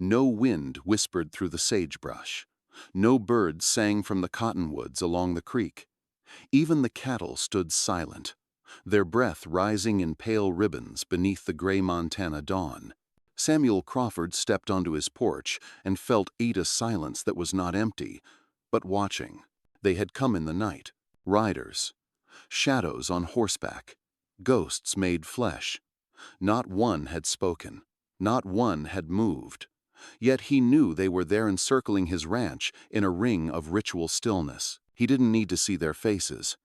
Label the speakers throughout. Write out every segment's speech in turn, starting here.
Speaker 1: No wind whispered through the sagebrush. No birds sang from the cottonwoods along the creek. Even the cattle stood silent, their breath rising in pale ribbons beneath the gray Montana dawn. Samuel Crawford stepped onto his porch and felt a silence that was not empty, but watching. They had come in the night, riders, shadows on horseback, ghosts made flesh. Not one had spoken, not one had moved. Yet he knew they were there encircling his ranch in a ring of ritual stillness. He didn't need to see their faces.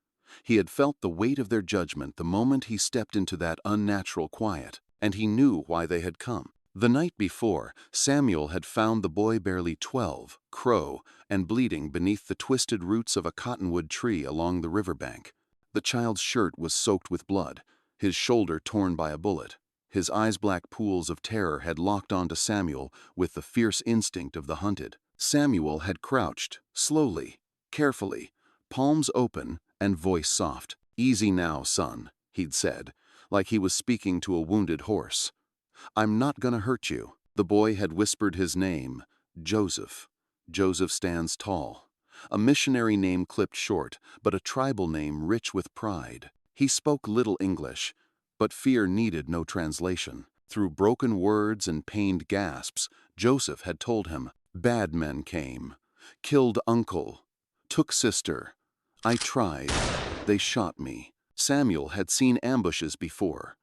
Speaker 1: He had felt the weight of their judgment the moment he stepped into that unnatural quiet, and he knew why they had come. The night before, Samuel had found the boy barely 12, crow, and bleeding beneath the twisted roots of a cottonwood tree along the riverbank. The child's shirt was soaked with blood, his shoulder torn by a bullet. His eyes-black pools of terror had locked onto Samuel with the fierce instinct of the hunted. Samuel had crouched, slowly, carefully, palms open and voice soft. "Easy now, son," he'd said, like he was speaking to a wounded horse. "I'm not gonna hurt you." The boy had whispered his name, Joseph. Joseph stands tall. A missionary name clipped short, but a tribal name rich with pride. He spoke little English, but fear needed no translation. Through broken words and pained gasps, Joseph had told him, "Bad men came, killed uncle, took sister. I tried. They shot me." Samuel had seen ambushes before.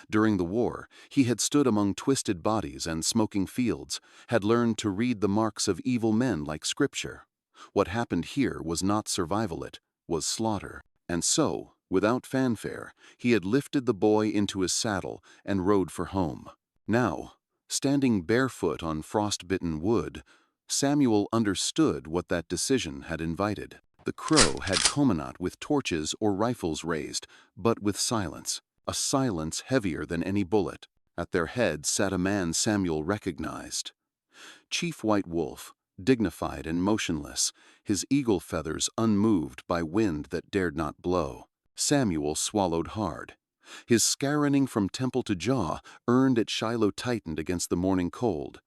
Speaker 1: During the war, he had stood among twisted bodies and smoking fields, had learned to read the marks of evil men like scripture. What happened here was not survival, it was slaughter. And so, without fanfare, he had lifted the boy into his saddle and rode for home. Now, standing barefoot on frost-bitten wood, Samuel understood what that decision had invited. The crow had comonat with torches or rifles raised, but with silence. A silence heavier than any bullet. At their head sat a man Samuel recognized. Chief White Wolf, dignified and motionless, his eagle feathers unmoved by wind that dared not blow. Samuel swallowed hard. His scarroning from temple to jaw earned at Shiloh tightened against the morning cold.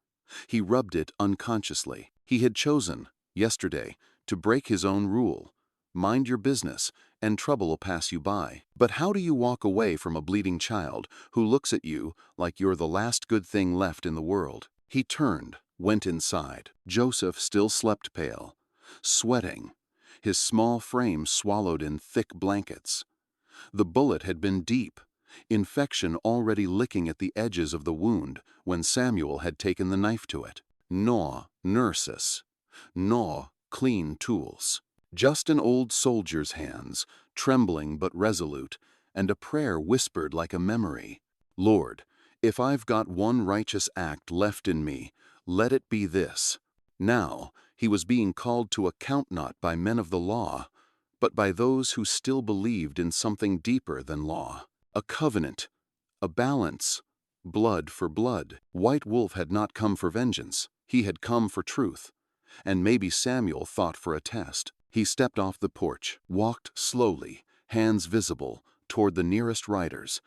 Speaker 1: He rubbed it unconsciously. He had chosen, yesterday, to break his own rule. Mind your business, and trouble will pass you by. But how do you walk away from a bleeding child who looks at you like you're the last good thing left in the world? He turned, went inside. Joseph still slept pale, sweating, his small frame swallowed in thick blankets. The bullet had been deep, infection already licking at the edges of the wound when Samuel had taken the knife to it. No nurses, no clean tools. Just an old soldier's hands, trembling but resolute, and a prayer whispered like a memory. "Lord, if I've got one righteous act left in me, let it be this." Now he was being called to account not by men of the law, but by those who still believed in something deeper than law. A covenant, a balance, blood for blood. White Wolf had not come for vengeance, he had come for truth. And maybe Samuel thought for a test. He stepped off the porch, walked slowly, hands visible, toward the nearest riders.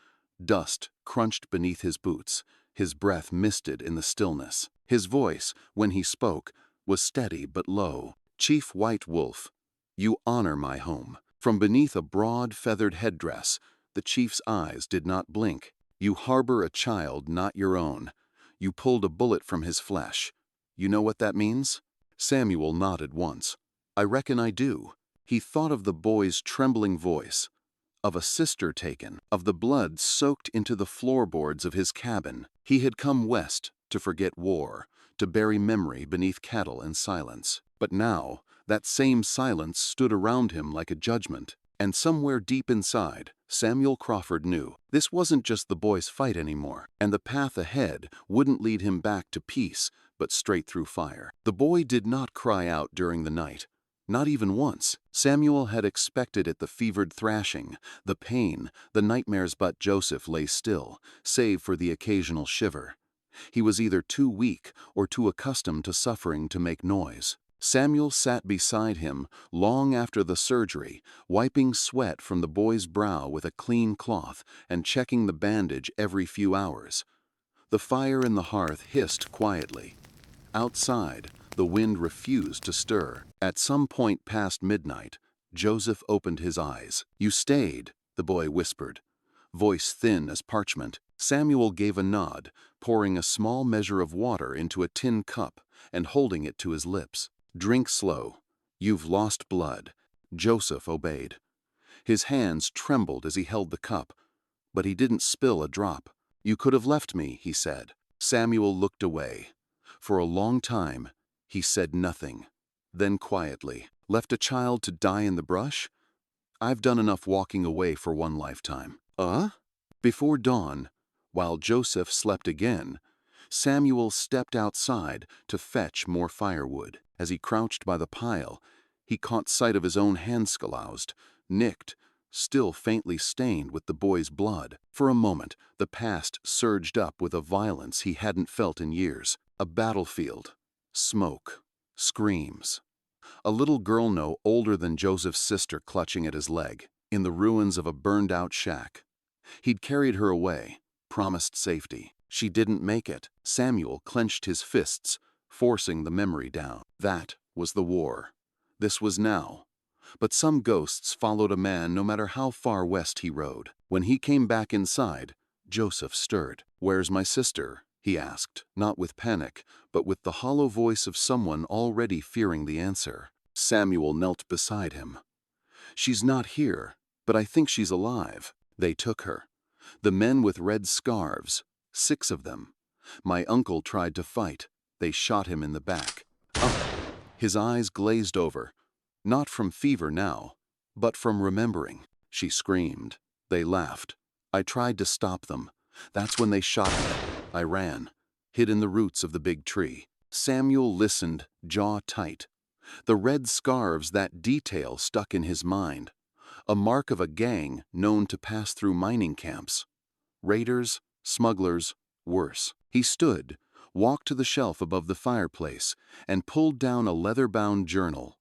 Speaker 1: Dust crunched beneath his boots, his breath misted in the stillness. His voice, when he spoke, was steady but low. "Chief White Wolf, you honor my home." From beneath a broad, feathered headdress, the chief's eyes did not blink. "You harbor a child not your own. You pulled a bullet from his flesh. You know what that means?" Samuel nodded once. "I reckon I do." He thought of the boy's trembling voice, of a sister taken, of the blood soaked into the floorboards of his cabin. He had come west to forget war, to bury memory beneath cattle and silence. But now, that same silence stood around him like a judgment. And somewhere deep inside, Samuel Crawford knew this wasn't just the boy's fight anymore, and the path ahead wouldn't lead him back to peace, but straight through fire. The boy did not cry out during the night. Not even once. Samuel had expected it, the fevered thrashing, the pain, the nightmares, but Joseph lay still, save for the occasional shiver. He was either too weak or too accustomed to suffering to make noise. Samuel sat beside him long after the surgery, wiping sweat from the boy's brow with a clean cloth and checking the bandage every few hours. The fire in the hearth hissed quietly. Outside, the wind refused to stir. At some point past midnight, Joseph opened his eyes. "You stayed," the boy whispered, voice thin as parchment. Samuel gave a nod, pouring a small measure of water into a tin cup and holding it to his lips. "Drink slow. You've lost blood." Joseph obeyed. His hands trembled as he held the cup, but he didn't spill a drop. "You could have left me," he said. Samuel looked away. For a long time, he said nothing. Then quietly, "Left a child to die in the brush? I've done enough walking away for one lifetime." Before dawn, while Joseph slept again, Samuel stepped outside to fetch more firewood. As he crouched by the pile, he caught sight of his own hand scaloused, nicked, still faintly stained with the boy's blood. For a moment, the past surged up with a violence he hadn't felt in years. A battlefield, smoke, screams. A little girl no older than Joseph's sister clutching at his leg, in the ruins of a burned-out shack. He'd carried her away, promised safety. She didn't make it. Samuel clenched his fists, forcing the memory down. That was the war. This was now. But some ghosts followed a man no matter how far west he rode. When he came back inside, Joseph stirred. "Where's my sister?" he asked, not with panic, but with the hollow voice of someone already fearing the answer. Samuel knelt beside him. "She's not here, but I think she's alive. They took her. The men with red scarves, 6 of them. My uncle tried to fight. They shot him in the back." His eyes glazed over, not from fever now, but from remembering. "She screamed. They laughed. I tried to stop them. That's when they shot me. I ran, hid in the roots of the big tree." Samuel listened, jaw tight. The red scarves, that detail stuck in his mind. A mark of a gang known to pass through mining camps. Raiders, smugglers, worse. He stood, walked to the shelf above the fireplace, and pulled down a leather-bound journal.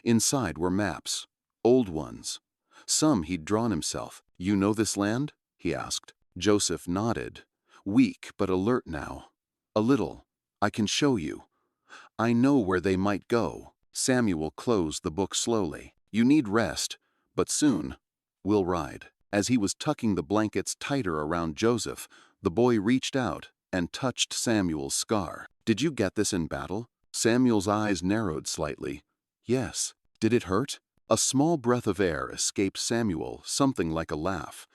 Speaker 1: Inside were maps, old ones. Some he'd drawn himself. "You know this land?" he asked. Joseph nodded, weak but alert now. "A little. I can show you. I know where they might go." Samuel closed the book slowly. "You need rest, but soon we'll ride." As he was tucking the blankets tighter around Joseph, the boy reached out and touched Samuel's scar. "Did you get this in battle?" Samuel's eyes narrowed slightly. "Yes." "Did it hurt?" A small breath of air escaped Samuel, something like a laugh,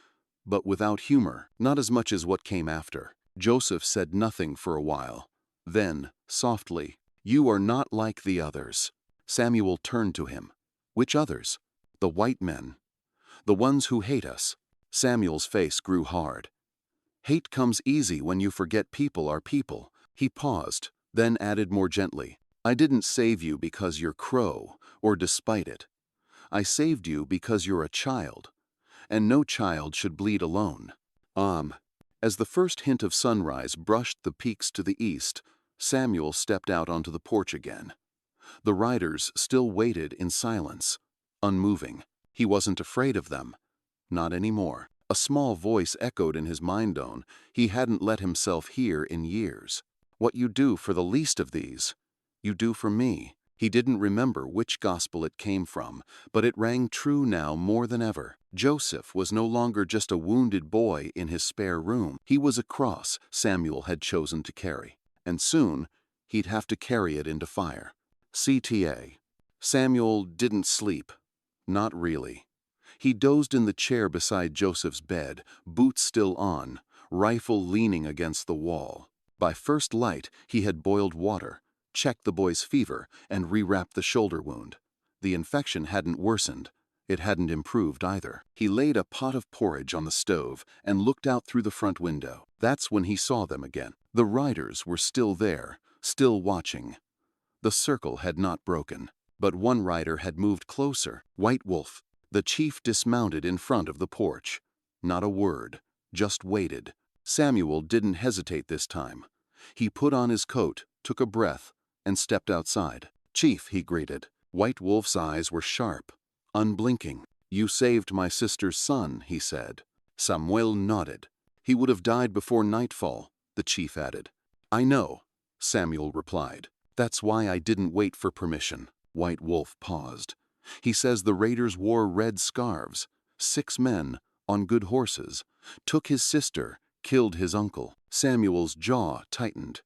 Speaker 1: but without humor, not as much as what came after. Joseph said nothing for a while. Then, softly, "You are not like the others." Samuel turned to him. "Which others?" "The white men. The ones who hate us." Samuel's face grew hard. "Hate comes easy when you forget people are people." He paused, then added more gently, "I didn't save you because you're Crow, or despite it. I saved you because you're a child, and no child should bleed alone." As the first hint of sunrise brushed the peaks to the east, Samuel stepped out onto the porch again. The riders still waited in silence, unmoving. He wasn't afraid of them. Not anymore. A small voice echoed in his mind-zone he hadn't let himself hear in years. "What you do for the least of these, you do for me." He didn't remember which gospel it came from, but it rang true now more than ever. Joseph was no longer just a wounded boy in his spare room. He was a cross Samuel had chosen to carry, and soon he'd have to carry it into fire. CTA. Samuel didn't sleep. Not really. He dozed in the chair beside Joseph's bed, boots still on, rifle leaning against the wall. By first light, he had boiled water, checked the boy's fever, and rewrapped the shoulder wound. The infection hadn't worsened. It hadn't improved either. He laid a pot of porridge on the stove and looked out through the front window. That's when he saw them again. The riders were still there, still watching. The circle had not broken, but one rider had moved closer. White Wolf. The chief dismounted in front of the porch. Not a word, just waited. Samuel didn't hesitate this time. He put on his coat, took a breath, and stepped outside. "Chief," he greeted. White Wolf's eyes were sharp, unblinking. "You saved my sister's son," he said. Samuel nodded. "He would have died before nightfall," the chief added. "I know," Samuel replied. That's why I didn't wait for permission. White Wolf paused. He says the raiders wore red scarves. 6 men, on good horses, took his sister, killed his uncle. Samuel's jaw tightened.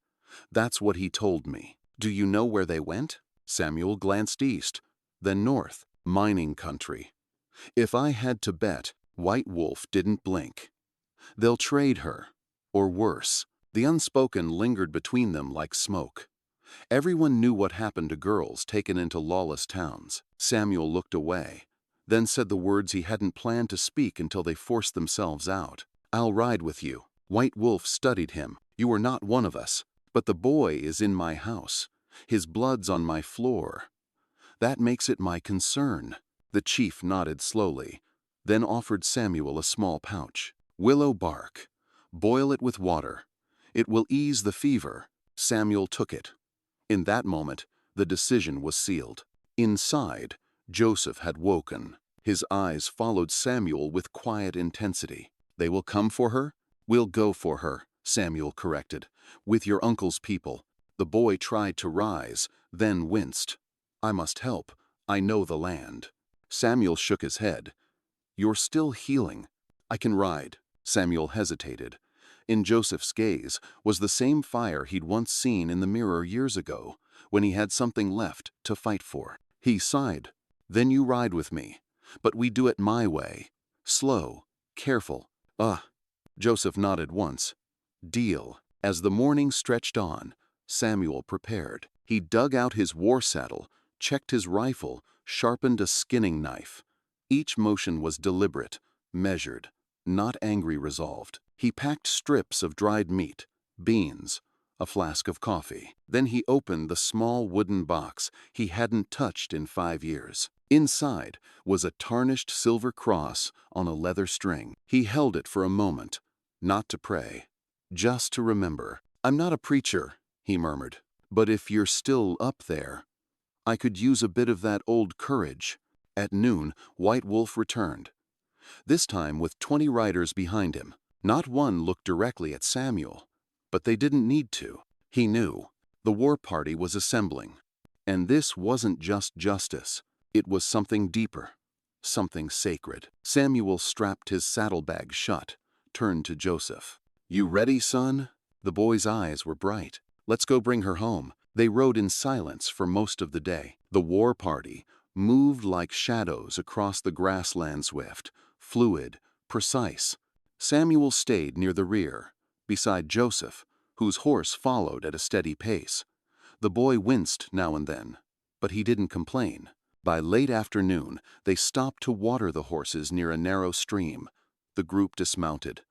Speaker 1: That's what he told me. Do you know where they went? Samuel glanced east, then north. Mining country. If I had to bet, White Wolf didn't blink. They'll trade her. Or worse. The unspoken lingered between them like smoke. Everyone knew what happened to girls taken into lawless towns. Samuel looked away, then said the words he hadn't planned to speak until they forced themselves out. I'll ride with you. White Wolf studied him. You are not one of us, but the boy is in my house. His blood's on my floor. That makes it my concern. The chief nodded slowly, then offered Samuel a small pouch. Willow bark. Boil it with water. It will ease the fever. Samuel took it. In that moment, the decision was sealed. Inside, Joseph had woken. His eyes followed Samuel with quiet intensity. They will come for her? We'll go for her, Samuel corrected. With your uncle's people. The boy tried to rise, then winced. I must help. I know the land. Samuel shook his head. You're still healing. I can ride. Samuel hesitated. In Joseph's gaze was the same fire he'd once seen in the mirror years ago, when he had something left to fight for. He sighed. Then you ride with me. But we do it my way. Slow, careful. Joseph nodded once. Deal. As the morning stretched on, Samuel prepared. He dug out his war saddle, checked his rifle, sharpened a skinning knife. Each motion was deliberate, measured, not angry resolved. He packed strips of dried meat, beans, a flask of coffee. Then he opened the small wooden box he hadn't touched in 5 years. Inside was a tarnished silver cross on a leather string. He held it for a moment, not to pray, just to remember. I'm not a preacher, he murmured, but if you're still up there, I could use a bit of that old courage. At noon, White Wolf returned, this time with 20 riders behind him. Not one looked directly at Samuel, but they didn't need to. He knew the war party was assembling, and this wasn't just justice. It was something deeper, something sacred. Samuel strapped his saddlebag shut, turned to Joseph. You ready, son? The boy's eyes were bright. Let's go bring her home. They rode in silence for most of the day. The war party moved like shadows across the grassland, swift, fluid, precise. Samuel stayed near the rear, beside Joseph, whose horse followed at a steady pace. The boy winced now and then, but he didn't complain. By late afternoon, they stopped to water the horses near a narrow stream. The group dismounted.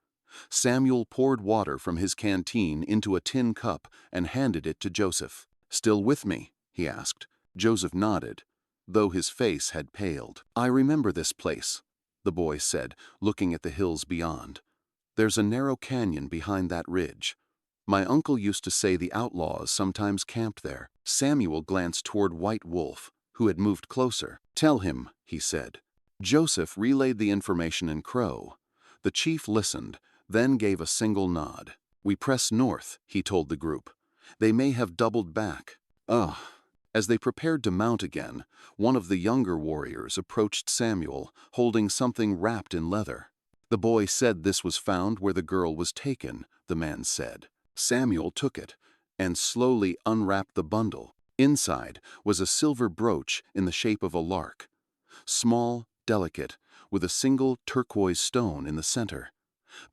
Speaker 1: Samuel poured water from his canteen into a tin cup and handed it to Joseph. Still with me? He asked. Joseph nodded, though his face had paled. I remember this place, the boy said, looking at the hills beyond. There's a narrow canyon behind that ridge. My uncle used to say the outlaws sometimes camped there. Samuel glanced toward White Wolf, who had moved closer. Tell him, he said. Joseph relayed the information in Crow. The chief listened, then gave a single nod. We press north, he told the group. They may have doubled back. As they prepared to mount again, one of the younger warriors approached Samuel, holding something wrapped in leather. The boy said this was found where the girl was taken, the man said. Samuel took it and slowly unwrapped the bundle. Inside was a silver brooch in the shape of a lark. Small, delicate, with a single turquoise stone in the center.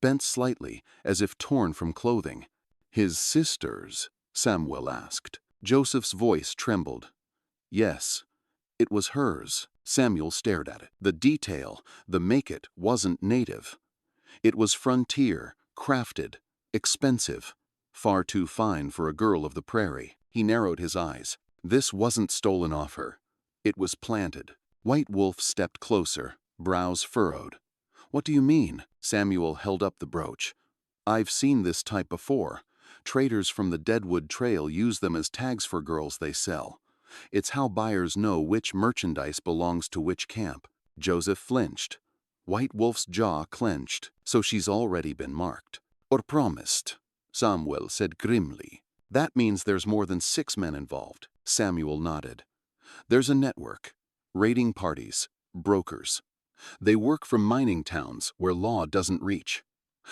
Speaker 1: Bent slightly, as if torn from clothing. His sister's? Samuel asked. Joseph's voice trembled. Yes, it was hers. Samuel stared at it. The detail, the make-it, wasn't native. It was frontier, crafted, expensive, far too fine for a girl of the prairie. He narrowed his eyes. This wasn't stolen off her. It was planted. White Wolf stepped closer, brows furrowed. What do you mean? Samuel held up the brooch. I've seen this type before. Traders from the Deadwood Trail use them as tags for girls they sell. It's how buyers know which merchandise belongs to which camp. Joseph flinched. White Wolf's jaw clenched. So she's already been marked. Or promised, Samuel said grimly. That means there's more than 6 men involved. Samuel nodded. There's a network. Raiding parties. Brokers. They work from mining towns where law doesn't reach.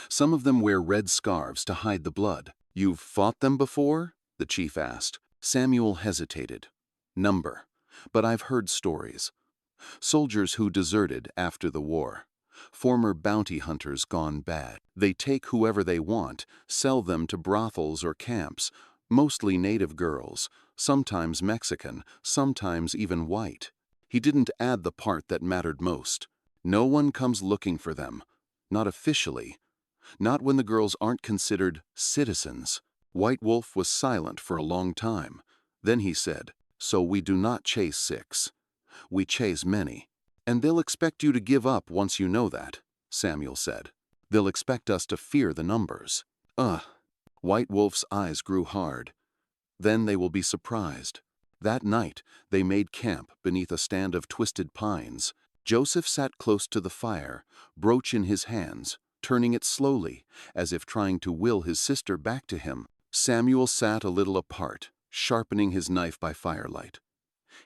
Speaker 1: Some of them wear red scarves to hide the blood. You've fought them before? The chief asked. Samuel hesitated. Number. But I've heard stories. Soldiers who deserted after the war. Former bounty hunters gone bad. They take whoever they want, sell them to brothels or camps, mostly native girls, sometimes Mexican, sometimes even white. He didn't add the part that mattered most. No one comes looking for them. Not officially. Not when the girls aren't considered citizens. White Wolf was silent for a long time. Then he said, "So we do not chase 6. We chase many. And they'll expect you to give up once you know that," Samuel said. "They'll expect us to fear the numbers." White Wolf's eyes grew hard. Then they will be surprised. That night, they made camp beneath a stand of twisted pines. Joseph sat close to the fire, brooch in his hands, turning it slowly, as if trying to will his sister back to him. Samuel sat a little apart, sharpening his knife by firelight.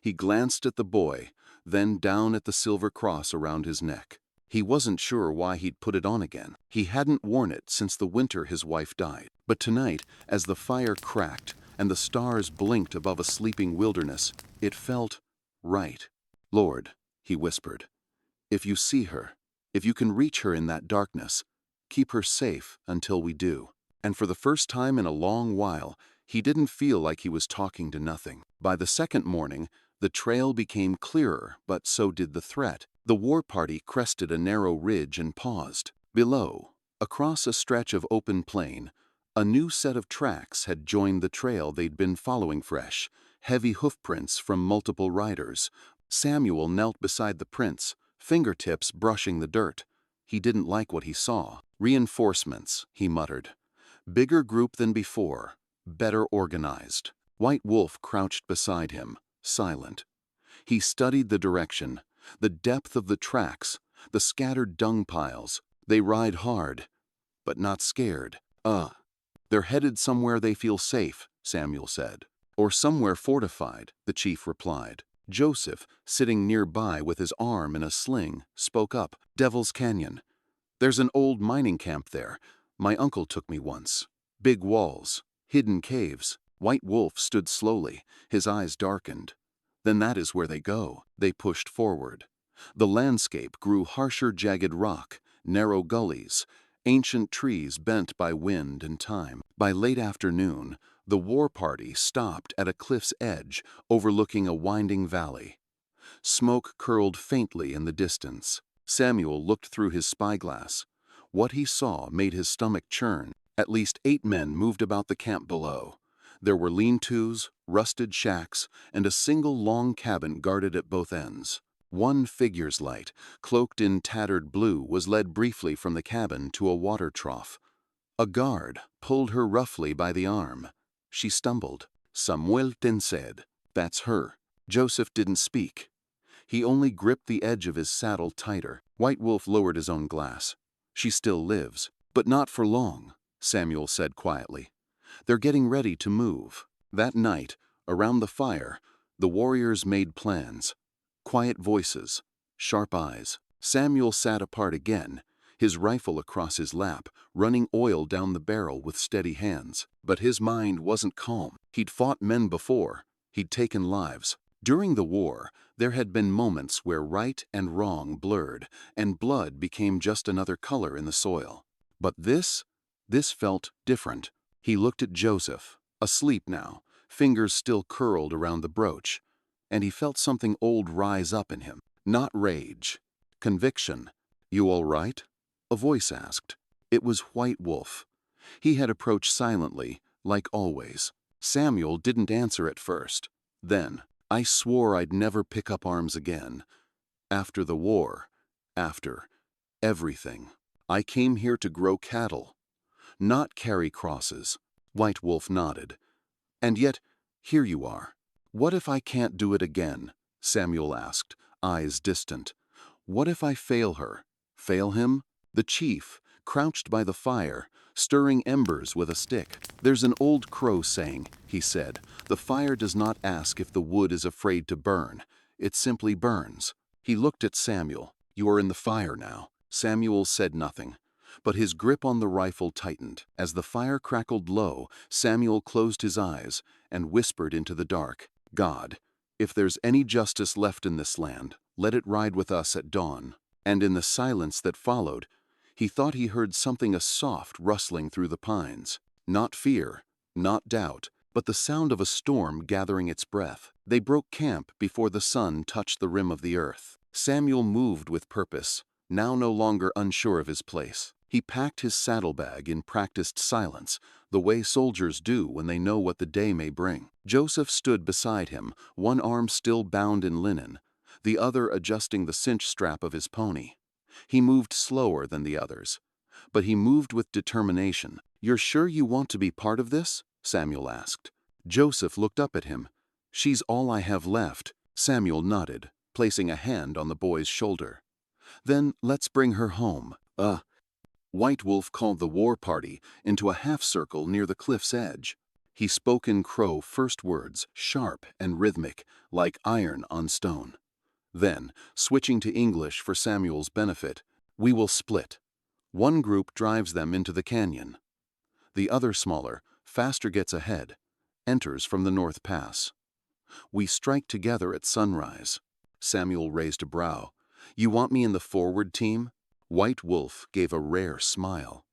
Speaker 1: He glanced at the boy, then down at the silver cross around his neck. He wasn't sure why he'd put it on again. He hadn't worn it since the winter his wife died. But tonight, as the fire cracked and the stars blinked above a sleeping wilderness, it felt right. "Lord," he whispered, "if you see her, if you can reach her in that darkness, keep her safe until we do." And for the first time in a long while, he didn't feel like he was talking to nothing. By the second morning, the trail became clearer, but so did the threat. The war party crested a narrow ridge and paused. Below, across a stretch of open plain, a new set of tracks had joined the trail they'd been following fresh, heavy hoofprints from multiple riders. Samuel knelt beside the prints, fingertips brushing the dirt. He didn't like what he saw. "Reinforcements," he muttered. "Bigger group than before, better organized." White Wolf crouched beside him, silent. He studied the direction, the depth of the tracks, the scattered dung piles. They ride hard, but not scared. They're headed somewhere they feel safe," Samuel said. "Or somewhere fortified," the chief replied. Joseph, sitting nearby with his arm in a sling, spoke up. "Devil's Canyon. There's an old mining camp there. My uncle took me once. Big walls, hidden caves." White Wolf stood slowly, his eyes darkened. "Then that is where they go." They pushed forward. The landscape grew harsher jagged rock, narrow gullies, ancient trees bent by wind and time. By late afternoon, the war party stopped at a cliff's edge overlooking a winding valley. Smoke curled faintly in the distance. Samuel looked through his spyglass. What he saw made his stomach churn. At least 8 men moved about the camp below. There were lean-tos, rusted shacks, and a single long cabin guarded at both ends. One figure's light, cloaked in tattered blue, was led briefly from the cabin to a water trough. A guard pulled her roughly by the arm. She stumbled. Samuel said, "That's her." Joseph didn't speak. He only gripped the edge of his saddle tighter. White Wolf lowered his own glass. "She still lives, but not for long," Samuel said quietly. "They're getting ready to move." That night, around the fire, the warriors made plans. Quiet voices, sharp eyes. Samuel sat apart again, his rifle across his lap, running oil down the barrel with steady hands. But his mind wasn't calm. He'd fought men before. He'd taken lives. During the war, there had been moments where right and wrong blurred, and blood became just another color in the soil. But this felt different. He looked at Joseph, asleep now, fingers still curled around the brooch, and he felt something old rise up in him. Not rage, conviction. "You all right?" a voice asked. It was White Wolf. He had approached silently, like always. Samuel didn't answer at first. Then, "I swore I'd never pick up arms again. After the war, after everything. I came here to grow cattle, not carry crosses." White Wolf nodded. "And yet, here you are. What if I can't do it again?" Samuel asked, eyes distant. "What if I fail her? Fail him?" The chief, crouched by the fire, stirring embers with a stick. "There's an old crow saying," he said, "the fire does not ask if the wood is afraid to burn. It simply burns." He looked at Samuel. "You are in the fire now." Samuel said nothing, but his grip on the rifle tightened. As the fire crackled low, Samuel closed his eyes and whispered into the dark, "God, if there's any justice left in this land, let it ride with us at dawn." And in the silence that followed, he thought he heard something, a soft rustling through the pines. Not fear, not doubt, but the sound of a storm gathering its breath. They broke camp before the sun touched the rim of the earth. Samuel moved with purpose, now no longer unsure of his place. He packed his saddlebag in practiced silence, the way soldiers do when they know what the day may bring. Joseph stood beside him, one arm still bound in linen, the other adjusting the cinch strap of his pony. He moved slower than the others, but he moved with determination. "You're sure you want to be part of this?" Samuel asked. Joseph looked up at him. "She's all I have left." Samuel nodded, placing a hand on the boy's shoulder. "Then let's bring her home." White Wolf called the war party into a half-circle near the cliff's edge. He spoke in Crow first words, sharp and rhythmic, like iron on stone. Then, switching to English for Samuel's benefit, "We will split. One group drives them into the canyon. The other, smaller, faster, gets ahead, enters from the North Pass. We strike together at sunrise." Samuel raised a brow. "You want me in the forward team?" White Wolf gave a rare smile.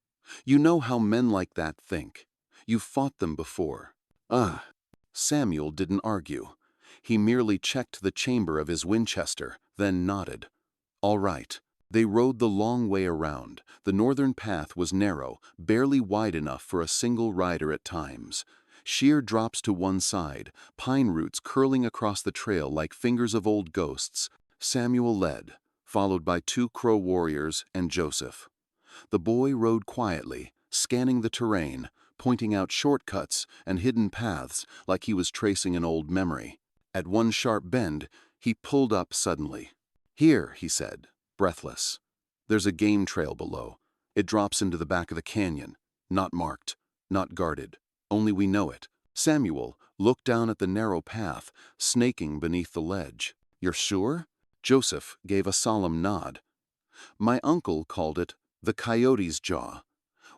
Speaker 1: "You know how men like that think. You've fought them before." Samuel didn't argue. He merely checked the chamber of his Winchester, then nodded. "All right." They rode the long way around. The northern path was narrow, barely wide enough for a single rider at times. Sheer drops to one side, pine roots curling across the trail like fingers of old ghosts. Samuel led, followed by 2 Crow warriors and Joseph. The boy rode quietly, scanning the terrain, pointing out shortcuts and hidden paths like he was tracing an old memory. At one sharp bend, he pulled up suddenly. "Here," he said, breathless. "There's a game trail below. It drops into the back of the canyon. Not marked, not guarded. Only we know it." Samuel looked down at the narrow path, snaking beneath the ledge. "You're sure?" Joseph gave a solemn nod. "My uncle called it the Coyote's Jaw.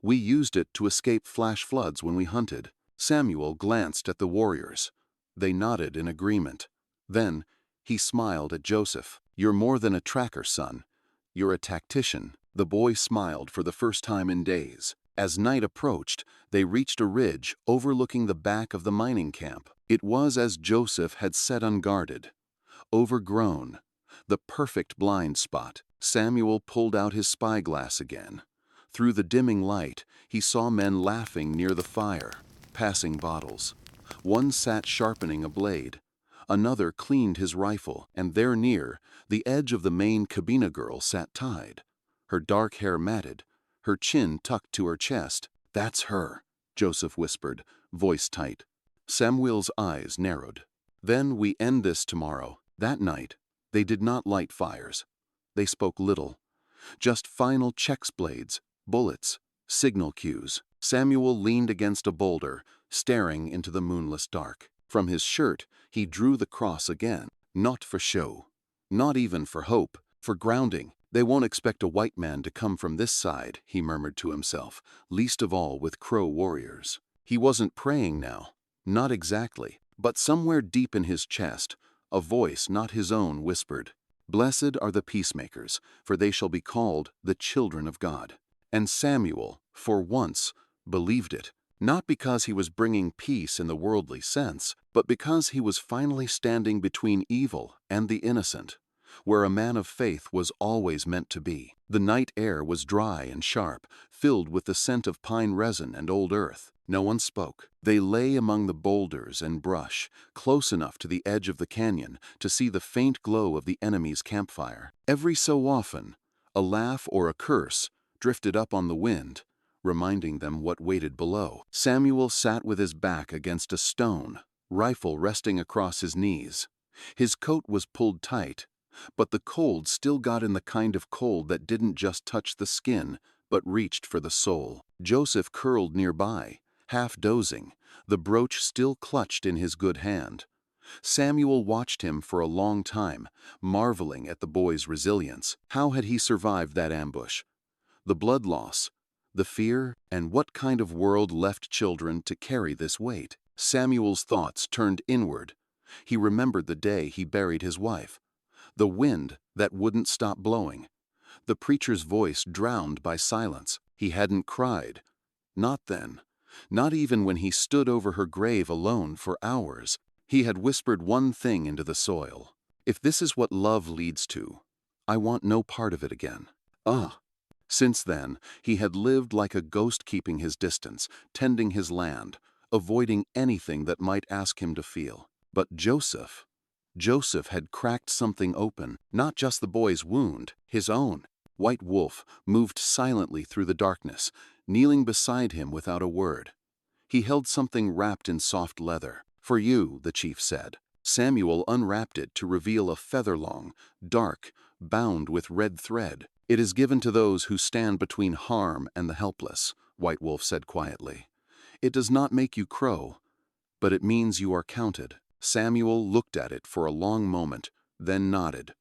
Speaker 1: We used it to escape flash floods when we hunted." Samuel glanced at the warriors. They nodded in agreement. Then he smiled at Joseph. "You're more than a tracker, son. You're a tactician." The boy smiled for the first time in days. As night approached, they reached a ridge overlooking the back of the mining camp. It was as Joseph had said, unguarded, overgrown, the perfect blind spot. Samuel pulled out his spyglass again. Through the dimming light, he saw men laughing near the fire, passing bottles. One sat sharpening a blade. Another cleaned his rifle, and there near, the edge of the main Cabina girl sat tied, her dark hair matted, her chin tucked to her chest. "That's her," Joseph whispered, voice tight. Samuel's eyes narrowed. "Then we end this tomorrow." That night, they did not light fires. They spoke little. Just final checks blades, bullets, signal cues. Samuel leaned against a boulder, staring into the moonless dark. From his shirt, he drew the cross again. Not for show. Not even for hope. For grounding. "They won't expect a white man to come from this side," he murmured to himself, least of all with Crow warriors. He wasn't praying now. Not exactly. But somewhere deep in his chest, a voice not his own whispered, "Blessed are the peacemakers, for they shall be called the children of God." And Samuel, for once, believed it. Not because he was bringing peace in the worldly sense, but because he was finally standing between evil and the innocent, where a man of faith was always meant to be. The night air was dry and sharp, filled with the scent of pine resin and old earth. No one spoke. They lay among the boulders and brush, close enough to the edge of the canyon to see the faint glow of the enemy's campfire. Every so often, a laugh or a curse drifted up on the wind, reminding them what waited below. Samuel sat with his back against a stone, rifle resting across his knees. His coat was pulled tight, but the cold still got in, the kind of cold that didn't just touch the skin, but reached for the soul. Joseph curled nearby, half dozing, the brooch still clutched in his good hand. Samuel watched him for a long time, marveling at the boy's resilience. How had he survived that ambush? The blood loss, the fear, and what kind of world left children to carry this weight? Samuel's thoughts turned inward. He remembered the day he buried his wife, the wind that wouldn't stop blowing, the preacher's voice drowned by silence. He hadn't cried. Not then. Not even when he stood over her grave alone for hours. He had whispered one thing into the soil. If this is what love leads to, I want no part of it again. Ah! Since then, he had lived like a ghost, keeping his distance, tending his land, avoiding anything that might ask him to feel. But Joseph had cracked something open, not just the boy's wound, his own. White Wolf moved silently through the darkness, kneeling beside him without a word. He held something wrapped in soft leather. "For you," the chief said. Samuel unwrapped it to reveal a feather-long, dark, bound with red thread. "It is given to those who stand between harm and the helpless," White Wolf said quietly. "It does not make you crow, but it means you are counted." Samuel looked at it for a long moment, then nodded.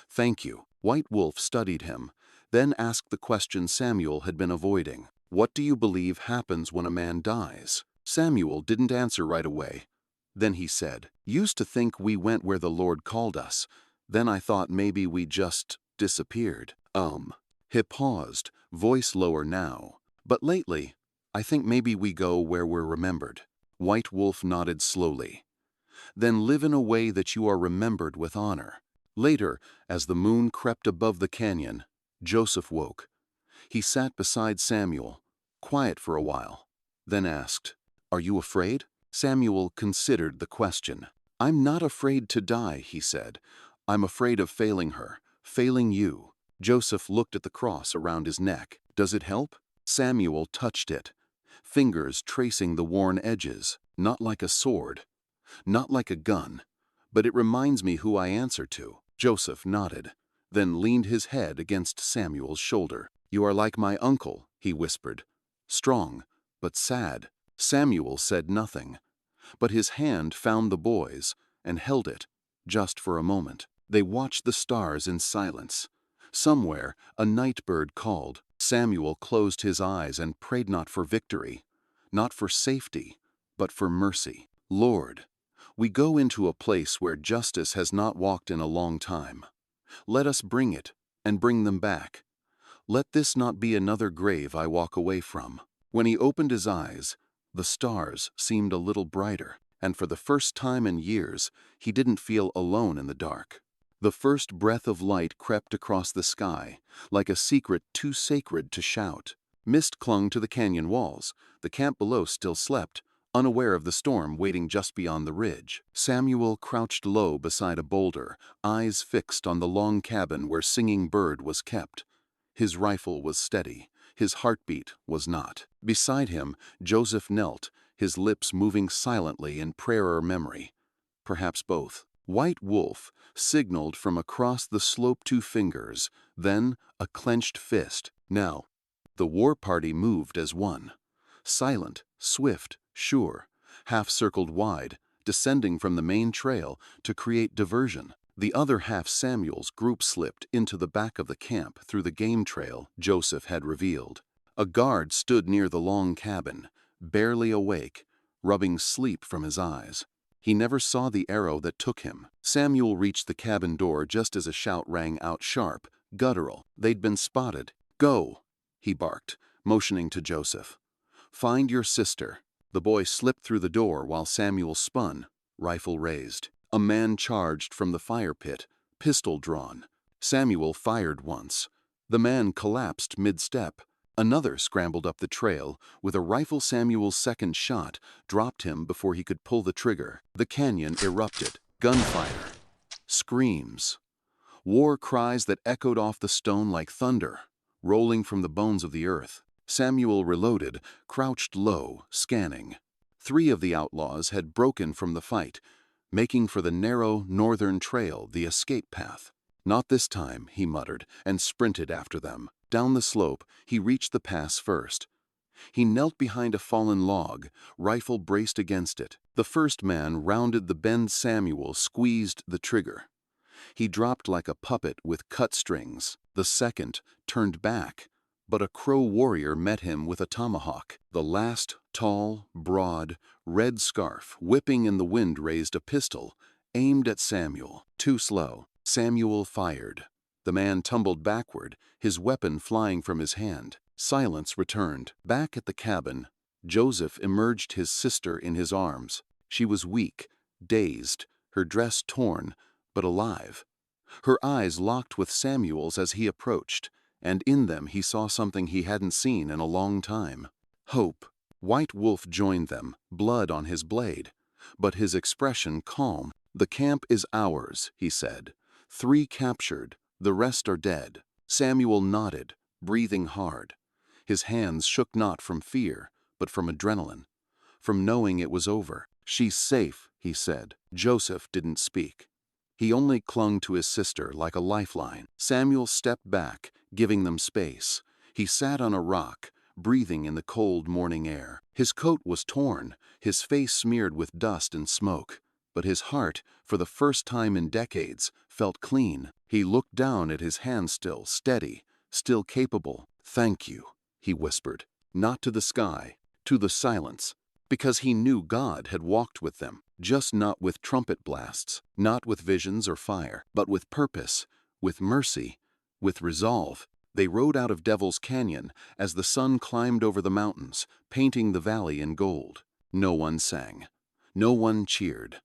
Speaker 1: "Thank you." White Wolf studied him, then asked the question Samuel had been avoiding. "What do you believe happens when a man dies?" Samuel didn't answer right away. Then he said, "Used to think we went where the Lord called us. Then I thought maybe we just disappeared." He paused, voice lower now. "But lately, I think maybe we go where we're remembered." White Wolf nodded slowly. "Then live in a way that you are remembered with honor." Later, as the moon crept above the canyon, Joseph woke. He sat beside Samuel, quiet for a while, then asked, "Are you afraid?" Samuel considered the question. "I'm not afraid to die," he said. "I'm afraid of failing her, failing you." Joseph looked at the cross around his neck. "Does it help?" Samuel touched it, fingers tracing the worn edges. "Not like a sword, not like a gun, but it reminds me who I answer to." Joseph nodded, then leaned his head against Samuel's shoulder. "You are like my uncle," he whispered, "strong, but sad." Samuel said nothing, but his hand found the boy's and held it, just for a moment. They watched the stars in silence. Somewhere, a night bird called. Samuel closed his eyes and prayed, not for victory, not for safety, but for mercy. "Lord, we go into a place where justice has not walked in a long time. Let us bring it, and bring them back. Let this not be another grave I walk away from." When he opened his eyes, the stars seemed a little brighter, and for the first time in years, he didn't feel alone in the dark. The first breath of light crept across the sky, like a secret too sacred to shout. Mist clung to the canyon walls. The camp below still slept, unaware of the storm waiting just beyond the ridge. Samuel crouched low beside a boulder, eyes fixed on the long cabin where Singing Bird was kept. His rifle was steady. His heartbeat was not. Beside him, Joseph knelt, his lips moving silently in prayer or memory. Perhaps both. White Wolf signaled from across the slope 2 fingers, then a clenched fist. Now, the war party moved as one. Silent, swift, sure, half-circled wide, descending from the main trail to create diversion. The other half Samuel's group slipped into the back of the camp through the game trail Joseph had revealed. A guard stood near the long cabin, barely awake, rubbing sleep from his eyes. He never saw the arrow that took him. Samuel reached the cabin door just as a shout rang out sharp, guttural. They'd been spotted. "Go," he barked, motioning to Joseph. "Find your sister." The boy slipped through the door while Samuel spun, rifle raised. A man charged from the fire pit, pistol drawn. Samuel fired once. The man collapsed mid-step. Another scrambled up the trail. With a rifle, Samuel's second shot dropped him before he could pull the trigger. The canyon erupted. Gunfire. Screams. War cries that echoed off the stone like thunder, rolling from the bones of the earth. Samuel reloaded, crouched low, scanning. 3 of the outlaws had broken from the fight, making for the narrow northern trail, the escape path. "Not this time," he muttered, and sprinted after them. Down the slope, he reached the pass first. He knelt behind a fallen log, rifle braced against it. The first man rounded the bend. Samuel squeezed the trigger. He dropped like a puppet with cut strings. The second turned back, but a Crow warrior met him with a tomahawk. The last, tall, broad, red scarf, whipping in the wind, raised a pistol, aimed at Samuel. Too slow. Samuel fired. The man tumbled backward, his weapon flying from his hand. Silence returned. Back at the cabin, Joseph emerged, his sister in his arms. She was weak, dazed, her dress torn, but alive. Her eyes locked with Samuel's as he approached, and in them he saw something he hadn't seen in a long time. Hope. White Wolf joined them, blood on his blade, but his expression calm. "The camp is ours," he said. "3 captured, the rest are dead." Samuel nodded, breathing hard. His hands shook not from fear, but from adrenaline, from knowing it was over. "She's safe," he said. Joseph didn't speak. He only clung to his sister like a lifeline. Samuel stepped back, giving them space. He sat on a rock, breathing in the cold morning air. His coat was torn, his face smeared with dust and smoke, but his heart, for the first time in decades, felt clean. He looked down at his hand, still steady, still capable. "Thank you," he whispered, not to the sky, to the silence, because he knew God had walked with them, just not with trumpet blasts, not with visions or fire, but with purpose, with mercy, with resolve. They rode out of Devil's Canyon as the sun climbed over the mountains, painting the valley in gold. No one sang. No one cheered.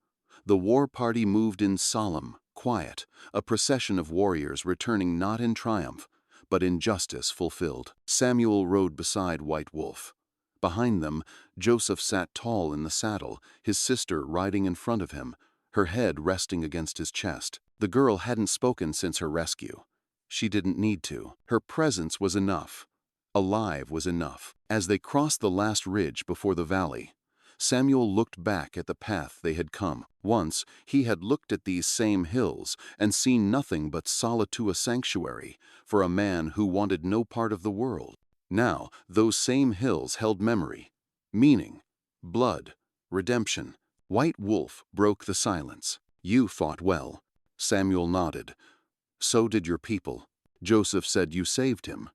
Speaker 1: The war party moved in solemn, quiet, a procession of warriors returning not in triumph, but in justice fulfilled. Samuel rode beside White Wolf. Behind them, Joseph sat tall in the saddle, his sister riding in front of him, her head resting against his chest. The girl hadn't spoken since her rescue. She didn't need to. Her presence was enough. Alive was enough. As they crossed the last ridge before the valley, Samuel looked back at the path they had come. Once he had looked at these same hills and seen nothing but solitude, a sanctuary for a man who wanted no part of the world. Now those same hills held memory, meaning, blood, redemption. White Wolf broke the silence. "You fought well." Samuel nodded. "So did your people." Joseph said, "You saved him."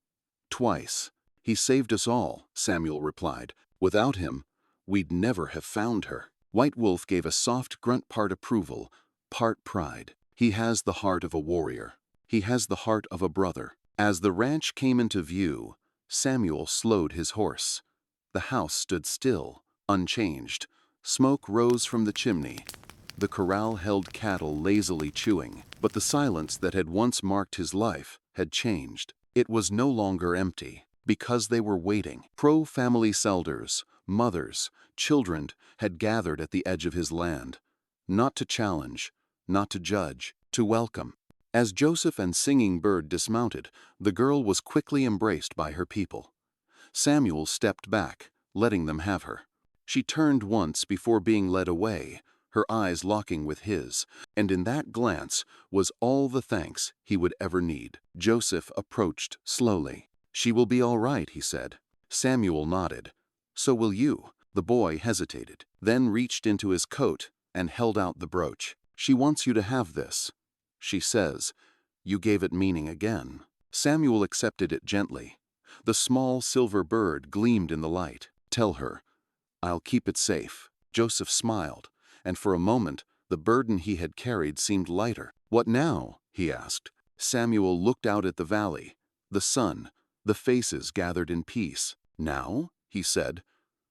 Speaker 1: "Twice." "He saved us all," Samuel replied. "Without him, we'd never have found her." White Wolf gave a soft grunt, part approval, part pride. "He has the heart of a warrior. He has the heart of a brother." As the ranch came into view, Samuel slowed his horse. The house stood still, unchanged. Smoke rose from the chimney. The corral held cattle lazily chewing, but the silence that had once marked his life had changed. It was no longer empty, because they were waiting. Crow family elders, mothers, children had gathered at the edge of his land, not to challenge, not to judge, to welcome. As Joseph and Singing Bird dismounted, the girl was quickly embraced by her people. Samuel stepped back, letting them have her. She turned once before being led away, her eyes locking with his, and in that glance was all the thanks he would ever need. Joseph approached slowly. "She will be all right," he said. Samuel nodded. "So will you." The boy hesitated, then reached into his coat and held out the brooch. "She wants you to have this. She says you gave it meaning again." Samuel accepted it gently. The small silver bird gleamed in the light. "Tell her, I'll keep it safe." Joseph smiled, and for a moment the burden he had carried seemed lighter. "What now?" he asked. Samuel looked out at the valley, the sun, the faces gathered in peace. "Now," he said,